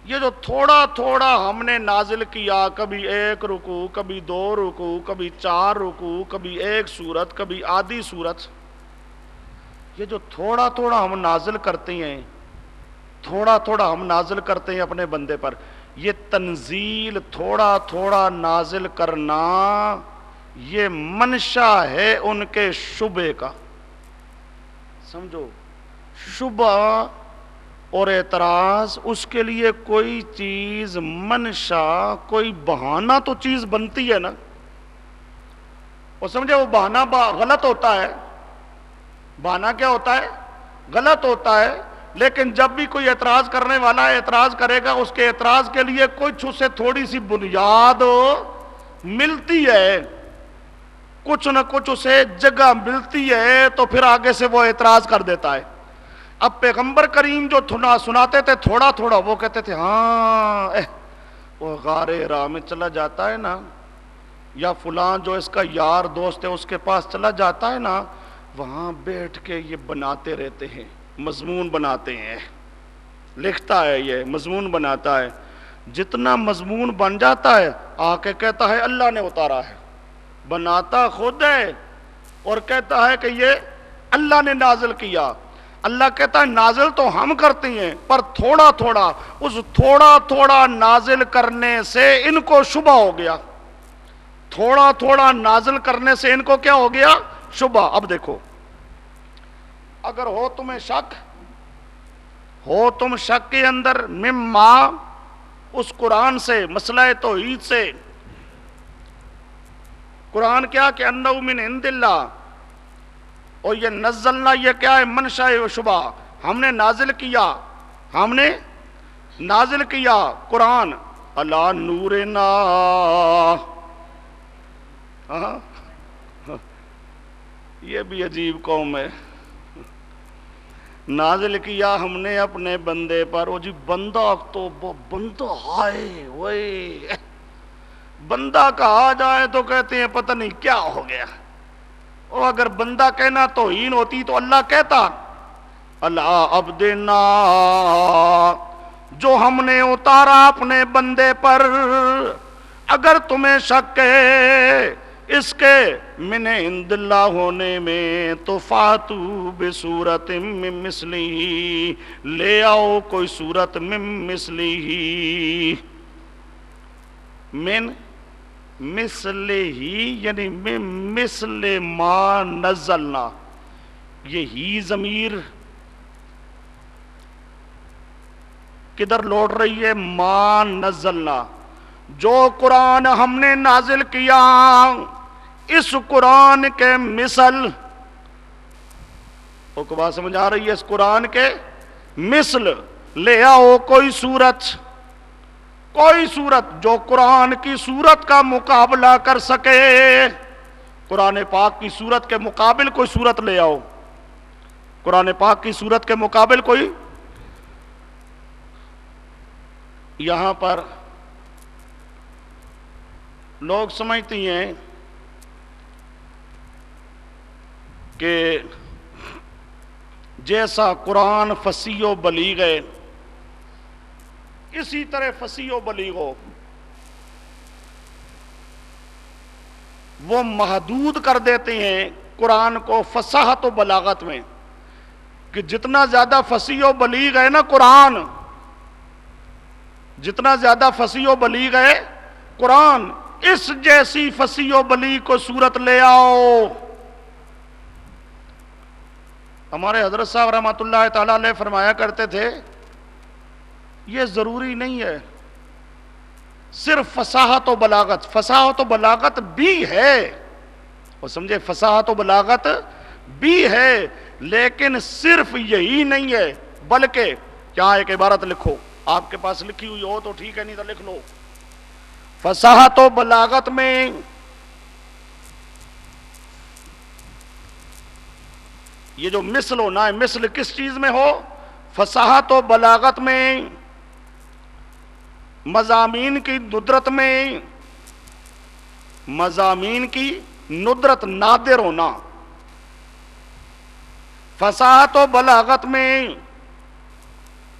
یہ جو تھوڑا تھوڑا ہم نے نازل کیا، کبھی ایک رکوع، کبھی دو رکوع، کبھی چار رکوع، کبھی ایک سورت، کبھی آدھی سورت، یہ جو تھوڑا تھوڑا ہم نازل کرتے ہیں، تھوڑا تھوڑا ہم نازل کرتے ہیں اپنے بندے پر، یہ تنزیل تھوڑا تھوڑا نازل کرنا، یہ منشا ہے ان کے شبہ کا. سمجھو، شبہ اور اعتراض، اس کے لیے کوئی چیز منشا، کوئی بہانہ تو چیز بنتی ہے نا. اور سمجھے وہ بہانہ غلط ہوتا ہے. بہانہ کیا ہوتا ہے؟ غلط ہوتا ہے. لیکن جب بھی کوئی اعتراض کرنے والا اعتراض کرے گا، اس کے اعتراض کے لیے کچھ اسے تھوڑی سی بنیاد ملتی ہے، کچھ نہ کچھ اسے جگہ ملتی ہے، تو پھر آگے سے وہ اعتراض کر دیتا ہے. اب پیغمبر کریم جو سناتے تھے تھوڑا تھوڑا، وہ کہتے تھے ہاں وہ غار حرا میں چلا جاتا ہے نا، یا فلاں جو اس کا یار دوست ہے اس کے پاس چلا جاتا ہے نا، وہاں بیٹھ کے یہ بناتے رہتے ہیں، مضمون بناتے ہیں، لکھتا ہے، یہ مضمون بناتا ہے. جتنا مضمون بن جاتا ہے آ کے کہتا ہے اللہ نے اتارا ہے. بناتا خود ہے اور کہتا ہے کہ یہ اللہ نے نازل کیا. اللہ کہتا ہے نازل تو ہم کرتے ہیں، پر تھوڑا تھوڑا. اس تھوڑا تھوڑا نازل کرنے سے ان کو شبہ ہو گیا. تھوڑا تھوڑا نازل کرنے سے ان کو کیا ہو گیا؟ شبہ. اب دیکھو، اگر ہو تمہیں شک، ہو تم شک کے اندر، مما، اس قرآن سے، مسئلہ توحید سے. قرآن کیا کہ انہو من عند اللہ، اور یہ نزلنا، یہ کیا ہے؟ منشأ و شبہ. ہم نے نازل کیا، ہم نے نازل کیا قرآن علی نورنا. یہ بھی عجیب قوم ہے. نازل کیا ہم نے اپنے بندے پر. وہ جی بندہ تو بندہ آئے وے، بندہ کہا جائے تو کہتے ہیں پتہ نہیں کیا ہو گیا. اور اگر بندہ کہنا توہین ہوتی تو اللہ کہتا اللہ عبدنا، جو ہم نے اتارا اپنے بندے پر. اگر تمہیں شک ہے اس کے من عند اللہ ہونے میں تو فاتو بصورت من مثلہ، لے آؤ کوئی صورت من مثلہ. من مثل ہی یعنی مثل ما نزلنا. یہ ہی ضمیر کدھر لوٹ رہی ہے؟ ما نزلنا، جو قرآن ہم نے نازل کیا، اس قرآن کے مثل. کو بات سمجھ آ رہی ہے؟ اس قرآن کے مثل لے آؤ کوئی صورت، کوئی صورت جو قرآن کی صورت کا مقابلہ کر سکے. قرآن پاک کی صورت کے مقابل کوئی صورت لے آؤ. قرآن پاک کی صورت کے مقابل کوئی. یہاں پر لوگ سمجھتی ہیں کہ جیسا قرآن فصیح و بلیغ ہے اسی طرح فصیح و بلیغ ہو، وہ محدود کر دیتے ہیں قرآن کو فصاحت و بلاغت میں، کہ جتنا زیادہ فصیح و بلیغ ہے نا قرآن، جتنا زیادہ فصیح و بلیغ ہے قرآن، اس جیسی فصیح و بلیغ کو صورت لے آؤ۔ ہمارے حضرت صاحب رحمۃ اللہ تعالی علیہ فرمایا کرتے تھے یہ ضروری نہیں ہے صرف فصاحت و بلاغت، فصاحت و بلاغت بھی ہے، اور سمجھے فصاحت و بلاغت بھی ہے، لیکن صرف یہی نہیں ہے، بلکہ یہاں ایک عبارت لکھو، آپ کے پاس لکھی ہوئی ہو تو ٹھیک ہے، نہیں تو لکھ لو۔ فصاحت و بلاغت میں یہ جو مثل ہونا ہے، مثل کس چیز میں ہو؟ فصاحت و بلاغت میں، مضامین کی ندرت میں، مضامین کی ندرت نادر ہونا، فصاحت و بلاغت میں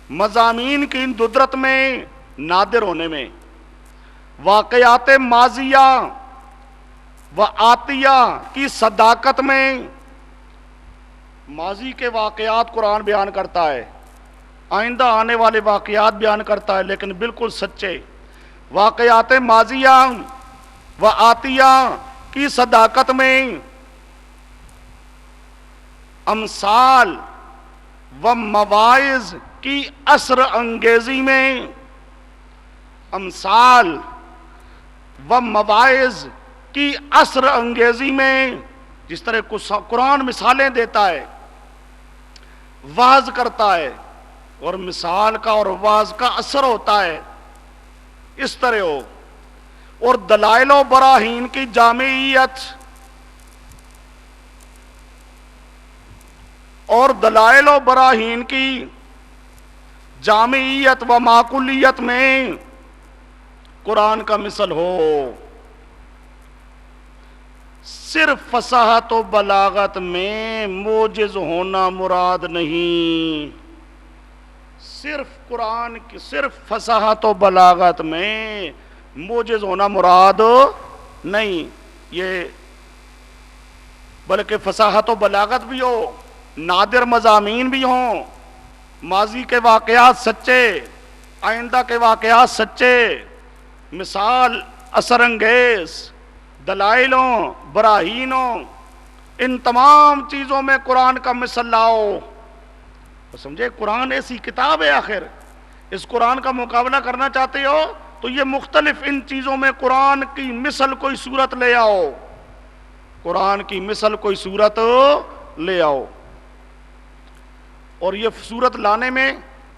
مضامین کی ندرت میں نادر ہونے میں، واقعات ماضیہ و آتیہ کی صداقت میں، ماضی کے واقعات قرآن بیان کرتا ہے، آئندہ آنے والے واقعات بیان کرتا ہے لیکن بالکل سچے، واقعات ماضیہ و آتیہ کی صداقت میں، امثال و مواعظ کی اثر انگیزی میں، امثال و مواعظ کی اثر انگیزی میں، جس طرح قرآن مثالیں دیتا ہے، واعظ کرتا ہے، اور مثال کا اور واعظ کا اثر ہوتا ہے، اس طرح ہو، اور دلائل و براہین کی جامعیت، اور دلائل و براہین کی جامعیت و معقولیت میں قرآن کا مثل ہو۔ صرف فصاحت و بلاغت میں موجز ہونا مراد نہیں، صرف قرآن کی صرف فصاحت و بلاغت میں موجز ہونا مراد نہیں، یہ بلکہ فصاحت و بلاغت بھی ہو، نادر مضامین بھی ہوں، ماضی کے واقعات سچے، آئندہ کے واقعات سچے، مثال اثر انگیز، دلائلوں براہینوں، ان تمام چیزوں میں قرآن کا مثل لاؤ۔ سمجھے قرآن ایسی کتاب ہے، آخر اس قرآن کا مقابلہ کرنا چاہتے ہو تو یہ مختلف ان چیزوں میں قرآن کی مثل کوئی صورت لے آؤ، قرآن کی مثل کوئی صورت لے آؤ۔ اور یہ صورت لانے میں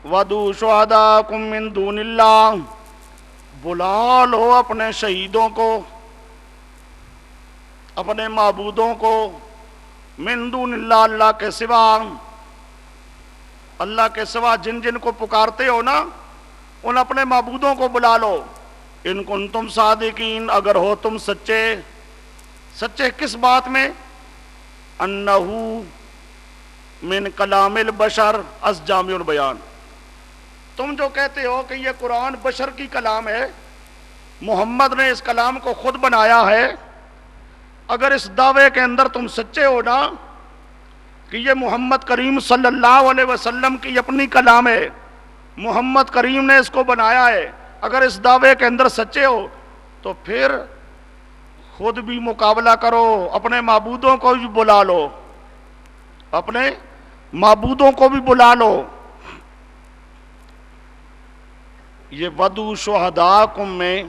وَدُعُوا شُهَدَاءَكُم مِّن دُونِ اللَّهِ، بلا لو اپنے شہیدوں کو، اپنے معبودوں کو، من دون اللہ، اللہ کے سوا، اللہ کے سوا جن جن کو پکارتے ہو نا ان اپنے معبودوں کو بلا لو، ان کنتم صادقین، اگر ہو تم سچے۔ سچے کس بات میں؟ انہو من کلام البشر از جامع البیان، تم جو کہتے ہو کہ یہ قرآن بشر کی کلام ہے، محمد نے اس کلام کو خود بنایا ہے، اگر اس دعوے کے اندر تم سچے ہو نا کہ یہ محمد کریم صلی اللہ علیہ وسلم کی اپنی کلام ہے، محمد کریم نے اس کو بنایا ہے، اگر اس دعوے کے اندر سچے ہو تو پھر خود بھی مقابلہ کرو، اپنے معبودوں کو بھی بلا لو، اپنے معبودوں کو بھی بلا لو۔ یہ وَدُعُوا شُهَدَاءَكُم میں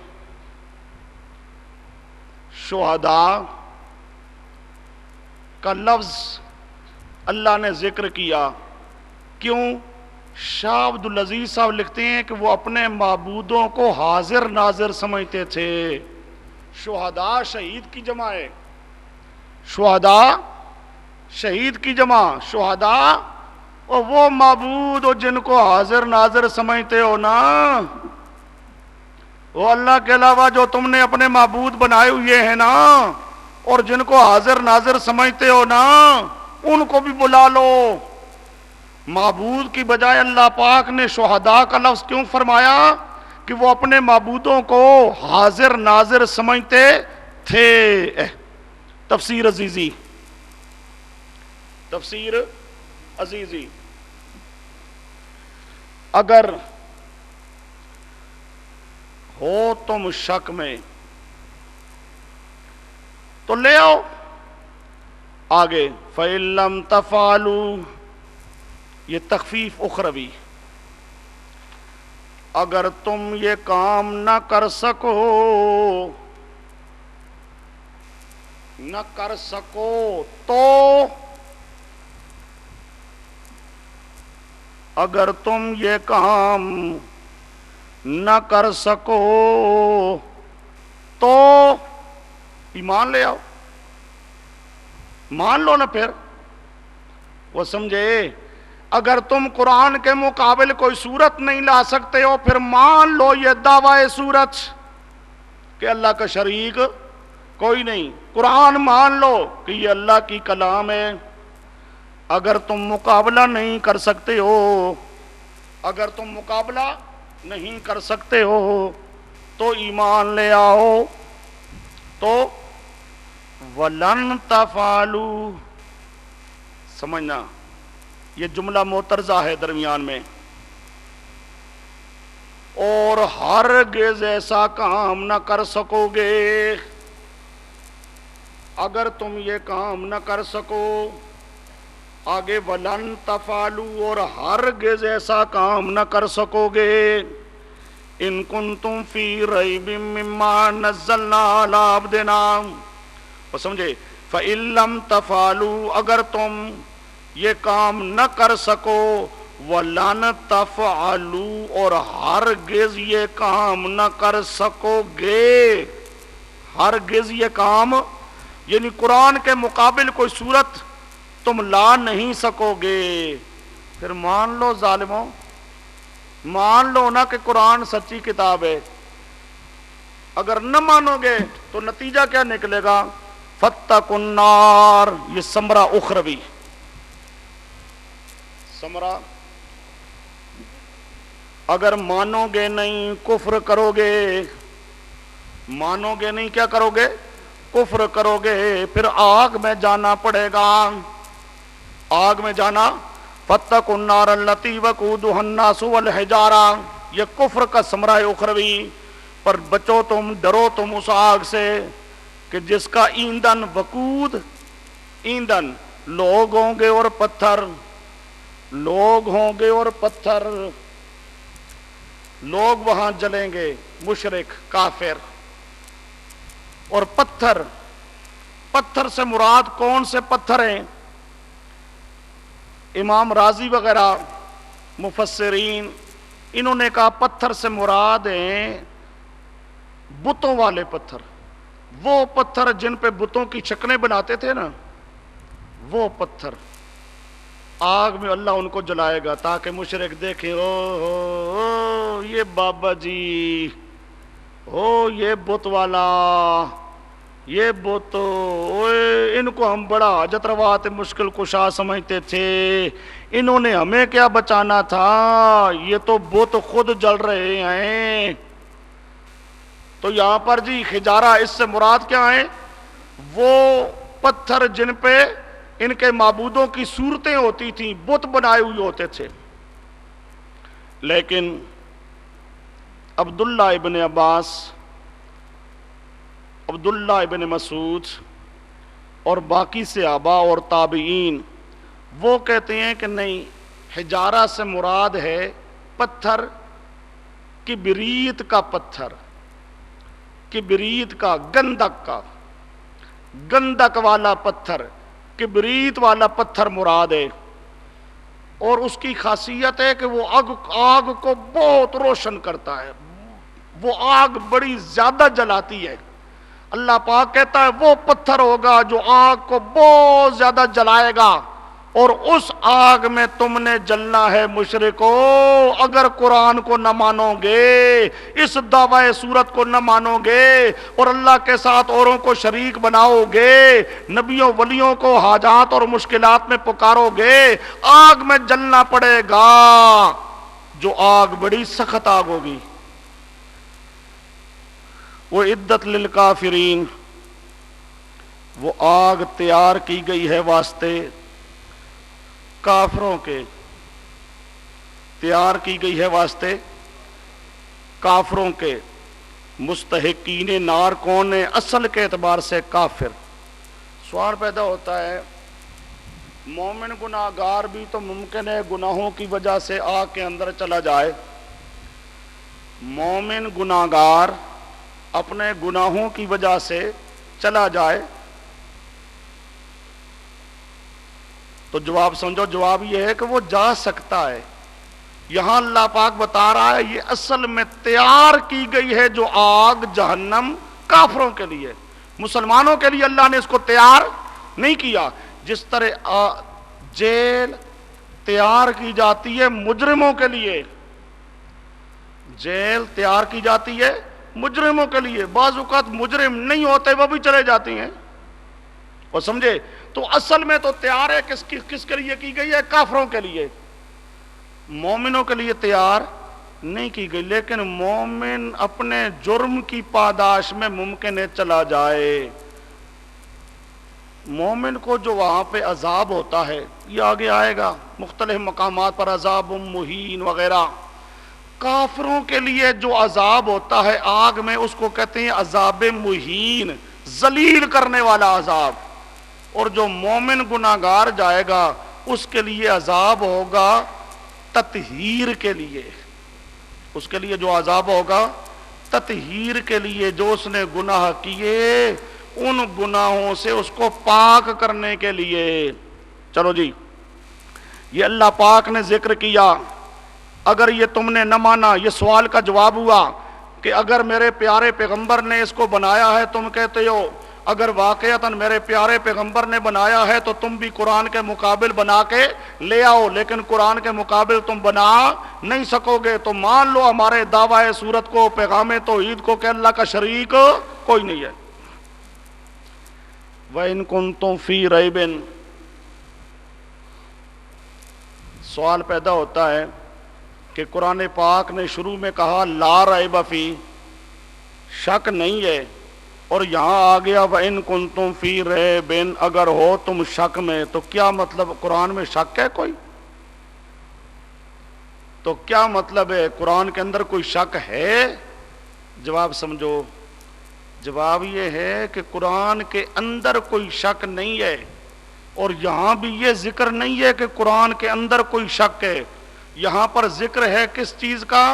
شہداء کا لفظ اللہ نے ذکر کیا، کیوں؟ شاہ عبد العزیز صاحب لکھتے ہیں کہ وہ اپنے معبودوں کو حاضر ناظر سمجھتے تھے۔ شہداء شہید کی جمع ہے، شہداء شہید کی جمع، شہداء اور وہ معبود جن کو حاضر ناظر سمجھتے ہو نا، وہ اللہ کے علاوہ جو تم نے اپنے معبود بنائے ہوئے ہیں نا، اور جن کو حاضر ناظر سمجھتے ہو نا، ان کو بھی بلا لو۔ معبود کی بجائے اللہ پاک نے شہداء کا لفظ کیوں فرمایا؟ کہ وہ اپنے معبودوں کو حاضر ناظر سمجھتے تھے۔ تفسیر عزیزی، تفسیر عزیزی، اگر ہو تم شک میں تو لے آؤ آگے۔ فَإِن لَّمْ تَفْعَلُوا، یہ تخفیف اخروی، اگر تم یہ کام نہ کر سکو، تو اگر تم یہ کام نہ کر سکو تو ایمان لے آؤ، مان لو نا۔ پھر وہ سمجھے، اگر تم قرآن کے مقابل کوئی صورت نہیں لا سکتے ہو، پھر مان لو یہ دعوی صورت کہ اللہ کا شریک کوئی نہیں۔ قرآن مان لو کہ یہ اللہ کی کلام ہے۔ اگر تم مقابلہ نہیں کر سکتے ہو، اگر تم مقابلہ نہیں کر سکتے ہو تو ایمان لے آؤ۔ تو وَلَن تَفْعَلُوا، سمجھنا یہ جملہ معترضہ ہے درمیان میں، اور ہرگز ایسا کام نہ کر سکو گے۔ اگر تم یہ کام نہ کر سکو، آگے وَلَن تَفْعَلُوا، اور ہرگز ایسا کام نہ کر سکو گے۔ إِن كُنتُم فِي رَيْبٍ مِّمَّا نَزَّلْنَا عَلَىٰ عَبْدِنَا، وہ سمجھے، فَإِن لَّمْ تَفْعَلُوا، اگر تم یہ کام نہ کر سکو، وَلَن تَفْعَلُوا، اور ہرگز یہ کام نہ کر سکو گے۔ ہرگز یہ کام، یعنی قرآن کے مقابل کوئی صورت تم لا نہیں سکو گے۔ پھر مان لو ظالموں، مان لو نا کہ قرآن سچی کتاب ہے۔ اگر نہ مانو گے تو نتیجہ کیا نکلے گا؟ فَاتَّقُوا النَّارَ، یہ ثمرہ اخروی، ثمرہ۔ اگر مانو گے نہیں، کفر کرو گے، مانو گے نہیں، کیا کرو گے؟ کفر کرو گے، پھر آگ میں جانا پڑے گا، آگ میں جانا۔ فَاتَّقُوا النَّارَ الَّتِي وَقُودُهَا النَّاسُ وَالْحِجَارَةُ، یہ کفر کا ثمرہ اخروی۔ پر بچو تم، ڈرو تم اس آگ سے کہ جس کا ایندھن، وقود ایندھن، لوگ ہوں گے اور پتھر، لوگ ہوں گے اور پتھر، لوگ وہاں جلیں گے، مشرک کافر، اور پتھر۔ پتھر سے مراد کون سے پتھر ہیں؟ امام راضی وغیرہ مفسرین انہوں نے کہا پتھر سے مراد ہیں بتوں والے پتھر، وہ پتھر جن پہ بتوں کی شکلیں بناتے تھے نا، وہ پتھر آگ میں اللہ ان کو جلائے گا تاکہ مشرک دیکھیں، او یہ بابا جی، او یہ بت والا، یہ بت، ان کو ہم بڑا حاجت روا تھے، مشکل کشا سمجھتے تھے، انہوں نے ہمیں کیا بچانا تھا، یہ تو بت خود جل رہے ہیں۔ تو یہاں پر جی حجارہ، اس سے مراد کیا ہیں؟ وہ پتھر جن پہ ان کے معبودوں کی صورتیں ہوتی تھیں، بت بنائے ہوئے ہوتے تھے۔ لیکن عبداللہ ابن عباس، عبداللہ ابن مسعود اور باقی صحابہ اور تابعین وہ کہتے ہیں کہ نہیں، حجارہ سے مراد ہے پتھر، کبریت کا پتھر، کبریت کا، گندک کا، گندک والا پتھر، کبریت والا پتھر مراد ہے۔ اور اس کی خاصیت ہے کہ وہ آگ کو بہت روشن کرتا ہے، وہ آگ بڑی زیادہ جلاتی ہے۔ اللہ پاک کہتا ہے وہ پتھر ہوگا جو آگ کو بہت زیادہ جلائے گا، اور اس آگ میں تم نے جلنا ہے مشرکو اگر قرآن کو نہ مانو گے، اس دعوی صورت کو نہ مانو گے اور اللہ کے ساتھ اوروں کو شریک بناؤ گے، نبیوں ولیوں کو حاجات اور مشکلات میں پکارو گے، آگ میں جلنا پڑے گا، جو آگ بڑی سخت آگ ہوگی۔ وہ عدت للکافرین، وہ آگ تیار کی گئی ہے واسطے کافروں کے، تیار کی گئی ہے واسطے کافروں کے۔ مستحقین نار کون ہے؟ اصل کے اعتبار سے کافر۔ سوال پیدا ہوتا ہے مومن گناہگار بھی تو ممکن ہے گناہوں کی وجہ سے آگ کے اندر چلا جائے، مومن گناہگار اپنے گناہوں کی وجہ سے چلا جائے، تو جواب سمجھو، جواب یہ ہے کہ وہ جا سکتا ہے۔ یہاں اللہ پاک بتا رہا ہے یہ اصل میں تیار کی گئی ہے جو آگ جہنم کافروں کے لیے، مسلمانوں کے لیے اللہ نے اس کو تیار نہیں کیا۔ جس طرح جیل تیار کی جاتی ہے مجرموں کے لیے، جیل تیار کی جاتی ہے مجرموں کے لیے، بعض اوقات مجرم نہیں ہوتے وہ بھی چلے جاتی ہیں، اور سمجھے؟ تو اصل میں تو تیار ہے کس کے لیے کی گئی ہے؟ کافروں کے لیے، مومنوں کے لیے تیار نہیں کی گئی۔ لیکن مومن اپنے جرم کی پاداش میں ممکن ہے چلا جائے، مومن کو جو وہاں پہ عذاب ہوتا ہے یہ آگے آئے گا، مختلف مقامات پر عذاب مہین وغیرہ۔ کافروں کے لیے جو عذاب ہوتا ہے آگ میں اس کو کہتے ہیں عذاب مہین، ذلیل کرنے والا عذاب، اور جو مومن گناہگار جائے گا اس کے لیے عذاب ہوگا تطہیر کے لیے، اس کے لیے جو عذاب ہوگا تطہیر کے لیے، جو اس نے گناہ کیے ان گناہوں سے اس کو پاک کرنے کے لیے۔ چلو جی، یہ اللہ پاک نے ذکر کیا، اگر یہ تم نے نہ مانا، یہ سوال کا جواب ہوا کہ اگر میرے پیارے پیغمبر نے اس کو بنایا ہے، تم کہتے ہو اگر واقعتاً میرے پیارے پیغمبر نے بنایا ہے تو تم بھی قرآن کے مقابل بنا کے لے آؤ، لیکن قرآن کے مقابل تم بنا نہیں سکو گے، تو مان لو ہمارے دعوی صورت کو، پیغام توحید کو کہ اللہ کا شریک کوئی نہیں ہے۔ وَإِن كُنتُمْ فِي رَيْبٍ، سوال پیدا ہوتا ہے کہ قرآن پاک نے شروع میں کہا لا ریب فی، شک نہیں ہے، اور یہاں آ گیا وَإِن كُنتُمْ فِي رَيْبٍ، اگر ہو تم شک میں، تو کیا مطلب قرآن میں شک ہے کوئی؟ تو کیا مطلب ہے قرآن کے اندر کوئی شک ہے؟ جواب سمجھو، جواب یہ ہے کہ قرآن کے اندر کوئی شک نہیں ہے، اور یہاں بھی یہ ذکر نہیں ہے کہ قرآن کے اندر کوئی شک ہے، یہاں پر ذکر ہے کس چیز کا؟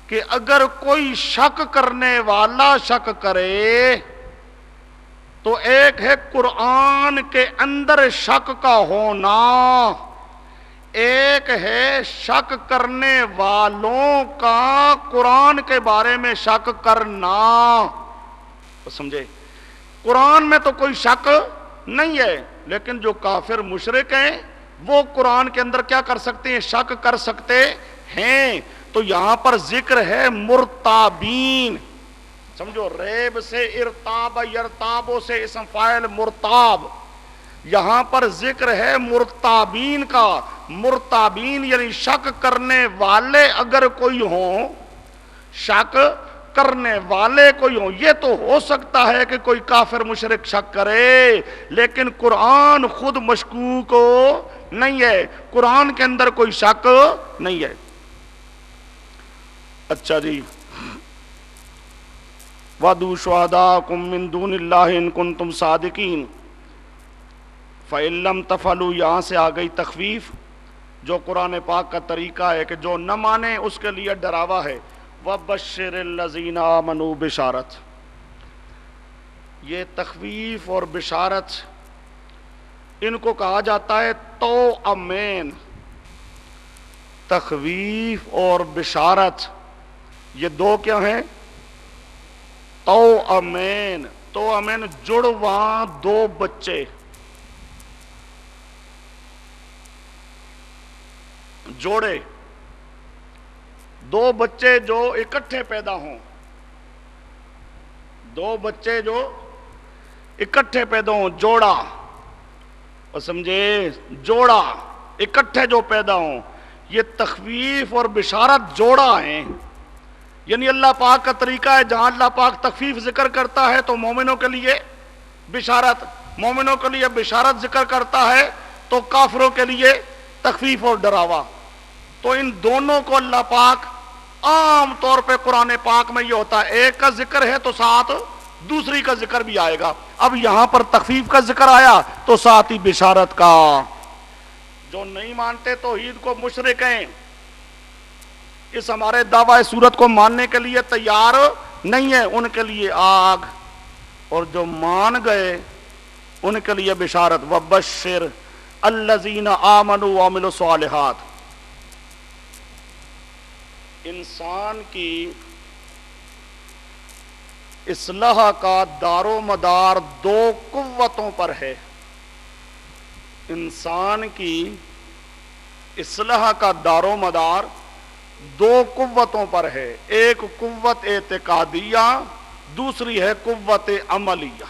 کہ اگر کوئی شک کرنے والا شک کرے تو ایک ہے قرآن کے اندر شک کا ہونا، ایک ہے شک کرنے والوں کا قرآن کے بارے میں شک کرنا، سمجھے؟ قرآن میں تو کوئی شک نہیں ہے، لیکن جو کافر مشرک ہیں وہ قرآن کے اندر کیا کر سکتے ہیں؟ شک کر سکتے ہیں۔ تو یہاں پر ذکر ہے مرتابین، سمجھو، ریب سے ارتاب، یرتابوں سے اسم فاعل مرتاب، یہاں پر ذکر ہے مرتابین کا، مرتابین یعنی شک کرنے والے اگر کوئی ہوں، شک کرنے والے کوئی ہوں۔ یہ تو ہو سکتا ہے کہ کوئی کافر مشرک شک کرے، لیکن قرآن خود مشکوک نہیں ہے، قرآن کے اندر کوئی شک نہیں ہے۔ اچھا جی، وَادُوا شُهَدَاءَكُم مِّن دُونِ اللَّهِ إِن كُنتُمْ صَادِقِينَ فَإِن لَّمْ تَفْعَلُوا، یہاں سے آ گئی تخفیف، جو قرآن پاک کا طریقہ ہے کہ جو نہ مانے اس کے لیے ڈراوا ہے۔ وَبَشِّرِ الَّذِينَ آمَنُوا، بشارت، یہ تخفیف اور بشارت ان کو کہا جاتا ہے توأمین، تخویف اور بشارت یہ دو کیا ہیں؟ توأمین، توأمین جڑواں دو بچے، جوڑے، دو بچے جو اکٹھے پیدا ہوں، دو بچے جو اکٹھے پیدا ہوں، جوڑا، اور سمجھے جوڑا اکٹھے جو پیدا ہوں، یہ تخفیف اور بشارت جوڑا ہیں۔ یعنی اللہ پاک کا طریقہ ہے، جہاں اللہ پاک تخفیف ذکر کرتا ہے تو مومنوں کے لیے بشارت، مومنوں کے لیے بشارت ذکر کرتا ہے تو کافروں کے لیے تخفیف اور ڈراوا۔ تو ان دونوں کو اللہ پاک عام طور پہ قرآن پاک میں یہ ہوتا ہے، ایک کا ذکر ہے تو ساتھ دوسری کا ذکر بھی آئے گا۔ اب یہاں پر تخفیف کا ذکر آیا تو ساتھ ہی بشارت کا۔ جو نہیں مانتے توحید کو، مشرک ہیں، اس ہمارے دعوی صورت کو ماننے کے لیے تیار نہیں ہے، ان کے لیے آگ، اور جو مان گئے ان کے لیے بشارت۔ وبشر الذین آمنوا وعملوا الصالحات۔ انسان کی اصلاح کا دار و مدار دو قوتوں پر ہے۔ انسان کی اصلاح کا دار و مدار دو قوتوں پر ہے، ایک قوت اعتقادیہ، دوسری ہے قوت عملیہ۔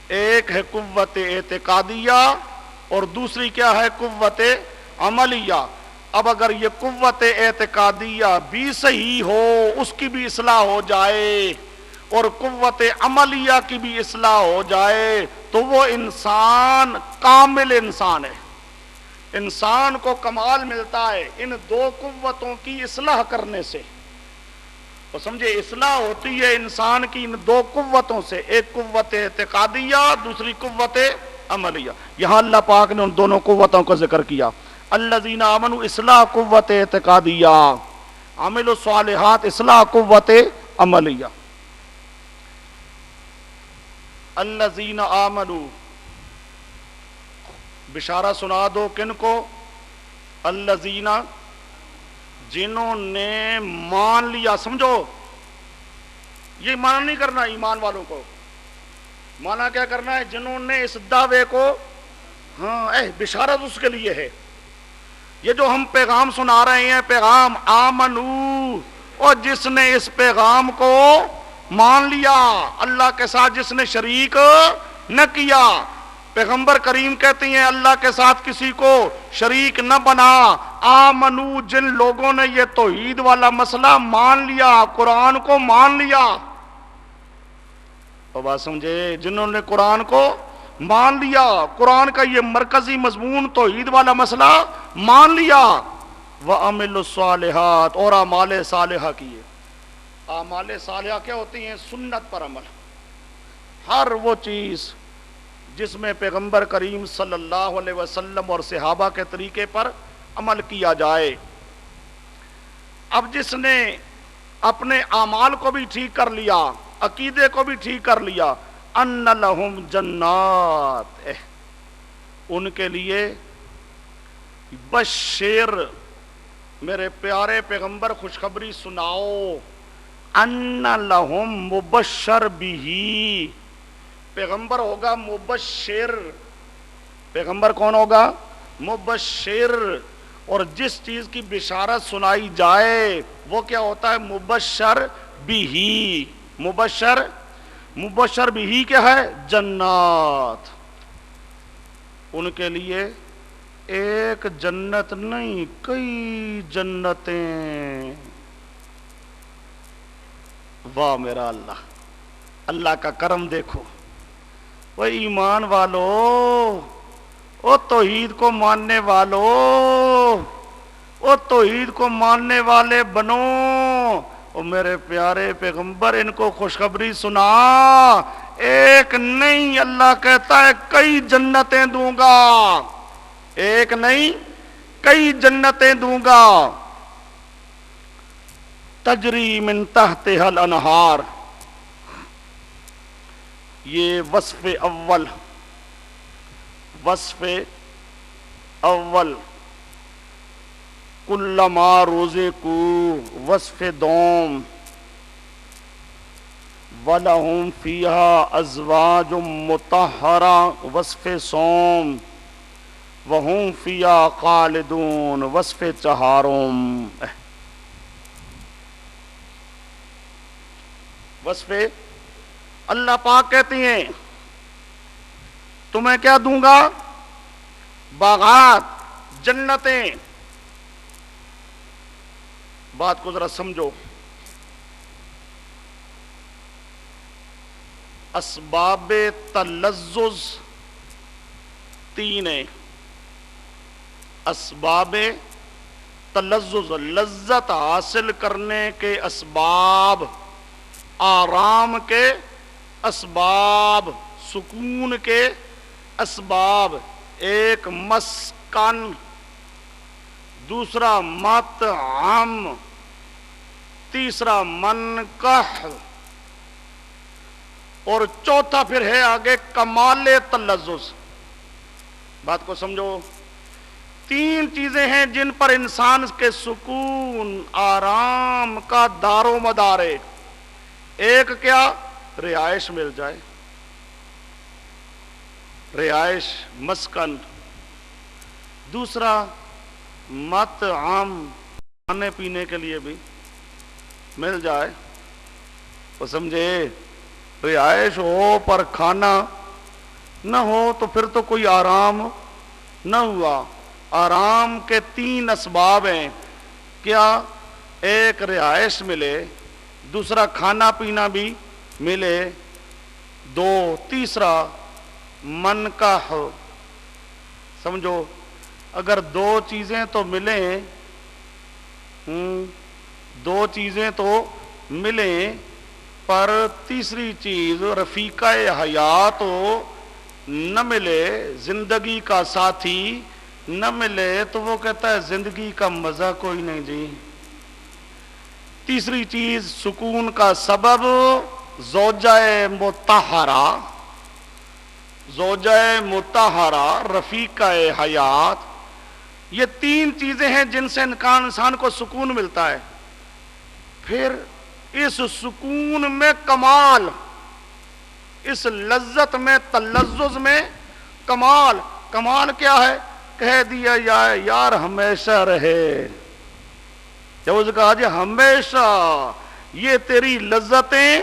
ایک ہے قوت اعتقادیہ اور دوسری کیا ہے؟ قوت عملیہ۔ اب اگر یہ قوت اعتقادیہ بھی صحیح ہو، اس کی بھی اصلاح ہو جائے، اور قوت عملیہ کی بھی اصلاح ہو جائے، تو وہ انسان کامل انسان ہے۔ انسان کو کمال ملتا ہے ان دو قوتوں کی اصلاح کرنے سے۔ تو سمجھے اصلاح ہوتی ہے انسان کی ان دو قوتوں سے، ایک قوت اعتقادیہ، دوسری قوت عملیہ۔ یہاں اللہ پاک نے ان دونوں قوتوں کا ذکر کیا۔ الذین آمنوا اصلاح قوت اعتقادیہ، عملوا الصالحات اصلاح قوت عملیہ۔ الذین آمنوا، بشارہ سنا دو کن کو؟ الذین، جنہوں نے مان لیا۔ سمجھو یہ مانا نہیں کرنا ایمان والوں کو، مانا کیا کرنا ہے؟ جنہوں نے اس دعوے کو، ہاں بشارت اس کے لیے ہے۔ یہ جو ہم پیغام سنا رہے ہیں، پیغام آمنو، اور جس نے اس پیغام کو مان لیا، اللہ کے ساتھ جس نے شریک نہ کیا۔ پیغمبر کریم کہتے ہیں اللہ کے ساتھ کسی کو شریک نہ بنا۔ آمنو، جن لوگوں نے یہ توحید والا مسئلہ مان لیا، قرآن کو مان لیا، تو بات سمجھے، جنہوں نے قرآن کو مان لیا، قرآن کا یہ مرکزی مضمون توحید والا مسئلہ مان لیا، وَعَمِلُوا الصَّالِحَاتِ، اور اعمال صالحہ کیے۔ اعمال صالحہ کیا ہوتی ہیں؟ سنت پر عمل، ہر وہ چیز جس میں پیغمبر کریم صلی اللہ علیہ وسلم اور صحابہ کے طریقے پر عمل کیا جائے۔ اب جس نے اپنے اعمال کو بھی ٹھیک کر لیا، عقیدے کو بھی ٹھیک کر لیا، ان لہم جنات، ان کے لیے بشیر، میرے پیارے پیغمبر خوشخبری سناؤ، ان لہم، مبشر بھی، پیغمبر ہوگا مبشر۔ پیغمبر کون ہوگا؟ مبشر۔ اور جس چیز کی بشارت سنائی جائے وہ کیا ہوتا ہے؟ مبشر بھی۔ مبشر بھی کیا ہے؟ جنات۔ ان کے لیے ایک جنت نہیں، کئی جنتیں۔ واہ میرا اللہ، اللہ کا کرم دیکھو۔ وہ ایمان والو، او توحید کو ماننے والو، او توحید کو ماننے والے بنو، او میرے پیارے پیغمبر ان کو خوشخبری سنا، ایک نہیں، اللہ کہتا ہے کئی جنتیں دوں گا، ایک نہیں کئی جنتیں دوں گا، تجری من تحتها الانہار۔ یہ وصف اول، وصف اول، کلما رزقو، وصف دوم، وَلَهُمْ فِيهَا أَزْوَاجٌ مُطَهَّرَةٌ، وصف سوم، وہم فیا خالدون، وصف چہارم، وصف اللہ پاک کہتی ہیں تمہیں کیا دوں گا؟ باغات، جنتیں۔ بات کو ذرا سمجھو، اسباب تلذذ تین ہیں، اسباب تلذذ، لذت حاصل کرنے کے اسباب، آرام کے اسباب، سکون کے اسباب۔ ایک مسکن، دوسرا مطعم، تیسرا منکح، اور چوتھا پھر ہے آگے کمال تلذذ۔ بات کو سمجھو، تین چیزیں ہیں جن پر انسان کے سکون، آرام کا دار و مدار ہے۔ ایک کیا؟ رہائش مل جائے، رہائش، مسکن۔ دوسرا مطعم، کھانے پینے کے لیے بھی مل جائے، وہ سمجھے، رہائش ہو پر کھانا نہ ہو تو پھر تو کوئی آرام نہ ہوا۔ آرام کے تین اسباب ہیں، کیا؟ ایک رہائش ملے، دوسرا کھانا پینا بھی ملے، دو تیسرا منکح۔ سمجھو، اگر دو چیزیں تو ملیں، دو چیزیں تو ملیں، پر تیسری چیز رفیقہ حیات نہ ملے، زندگی کا ساتھی نہ ملے، تو وہ کہتا ہے زندگی کا مزہ کوئی نہیں جی۔ تیسری چیز سکون کا سبب زوجہ مطہرہ، زوجہ مطہرہ، رفیقہ حیات۔ یہ تین چیزیں ہیں جن سے انسان کو سکون ملتا ہے۔ پھر اس سکون میں کمال، اس لذت میں، تلذذ میں کمال۔ کمال کیا ہے؟ کہہ دیا یار ہمیشہ رہے، جب اس کہا جی ہمیشہ یہ تیری لذتیں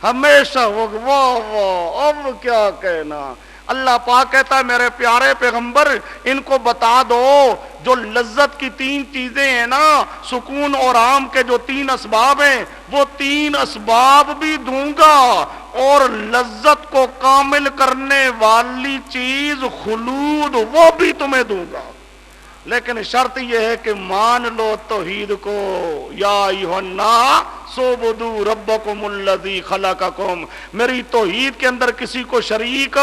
ہمیشہ، واہ واہ، اب کیا کہنا۔ اللہ پاک کہتا ہے میرے پیارے پیغمبر ان کو بتا دو جو لذت کی تین چیزیں ہیں نا، سکون اور آرام کے جو تین اسباب ہیں، وہ تین اسباب بھی دوں گا، اور لذت کو کامل کرنے والی چیز خلود، وہ بھی تمہیں دوں گا۔ لیکن شرط یہ ہے کہ مان لو توحید کو، یا ایھا الناس اعبدوا ربکم الذی خلقکم، میری توحید کے اندر کسی کو شریک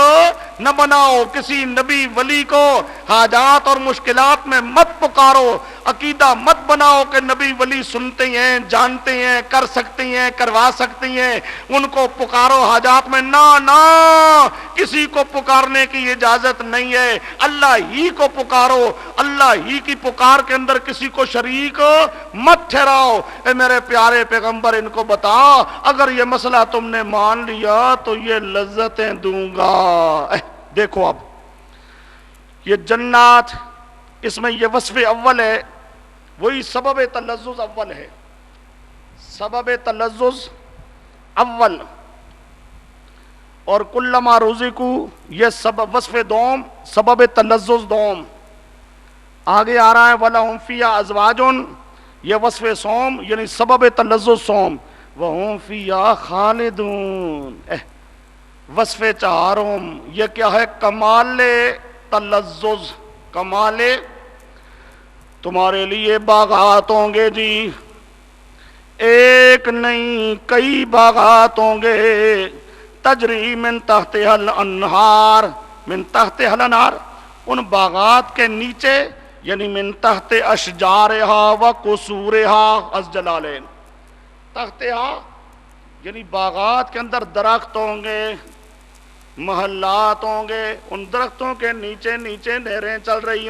نہ بناؤ، کسی نبی ولی کو حاجات اور مشکلات میں مت پکارو، عقیدہ مت بناؤ کہ نبی ولی سنتے ہیں، جانتے ہیں، کر سکتی ہیں، کروا سکتی ہیں، ان کو پکارو حاجات میں۔ نہ نہ، کسی کو پکارنے کی اجازت نہیں ہے، اللہ ہی کو پکارو، اللہ ہی کی پکار کے اندر کسی کو شریک مت ٹھہراؤ۔ اے میرے پیارے پیغمبر ان کو بتا، اگر یہ مسئلہ تم نے مان لیا تو یہ لذتیں دوں گا۔ دیکھو اب یہ جنات، اس میں یہ وصف اول ہے، وہی سبب تلذذ اول ہے، سبب تلذذ اول، اور کلما رزقو یہ سبب، وصف دوم، سبب تلذذ دوم۔ آگے آ رہا ہے وَلَهُمْ فِيهَا أَزْوَاجٌ، یہ وصف سوم یعنی سبب تلذذ سوم، وَهُمْ فِيهَا خَالِدُونَ، وصف چہارم، یہ کیا ہے؟ کمال تلذذ، کمال، تمہارے لیے باغات ہوں گے جی، ایک نہیں کئی باغات ہوں گے، تجری من تحتها الانہار، من تحتها الانہار، ان باغات کے نیچے، یعنی من تحت اشجارہا و قصورہا، از جلالین، تحتہا یعنی باغات کے اندر درخت ہوں گے، محلات ہوں گے، ان درختوں کے نیچے نیچے نہریں چل رہی